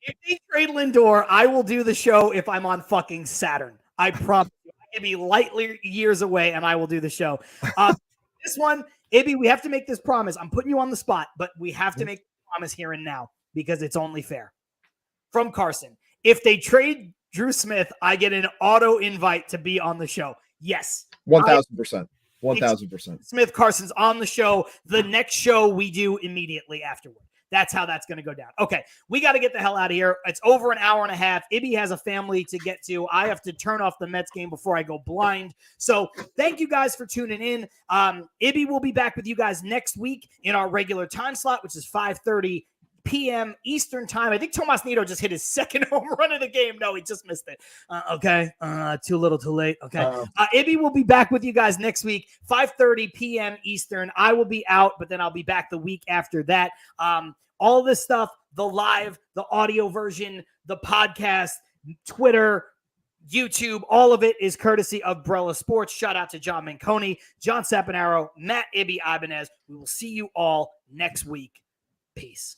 If they trade Lindor, I will do the show if I'm on fucking Saturn. I promise you. I can be lightly years away, and I will do the show. This one, Ibby, we have to make this promise. I'm putting you on the spot, but we have to make the promise here and now because it's only fair. From Carson, if they trade Drew Smith, I get an auto invite to be on the show. Yes. 1,000%. 1,000%. Smith Carson's on the show. The next show we do immediately afterward. That's how that's going to go down. Okay, we got to get the hell out of here. It's over an hour and a half. Ibby has a family to get to. I have to turn off the Mets game before I go blind. So thank you guys for tuning in. Ibby will be back with you guys next week in our regular time slot, which is 5:30 p.m. Eastern time. I think Tomas Nido just hit his second home run of the game. No, he just missed it. Okay. Too little, too late. Okay. Ibby will be back with you guys next week, 5:30 p.m. Eastern. I will be out, but then I'll be back the week after that. All this stuff, the live, the audio version, the podcast, Twitter, YouTube, all of it is courtesy of Brella Sports. Shout out to John Manconi, John Saponaro, Matt Ibby Ibanez. We will see you all next week. Peace.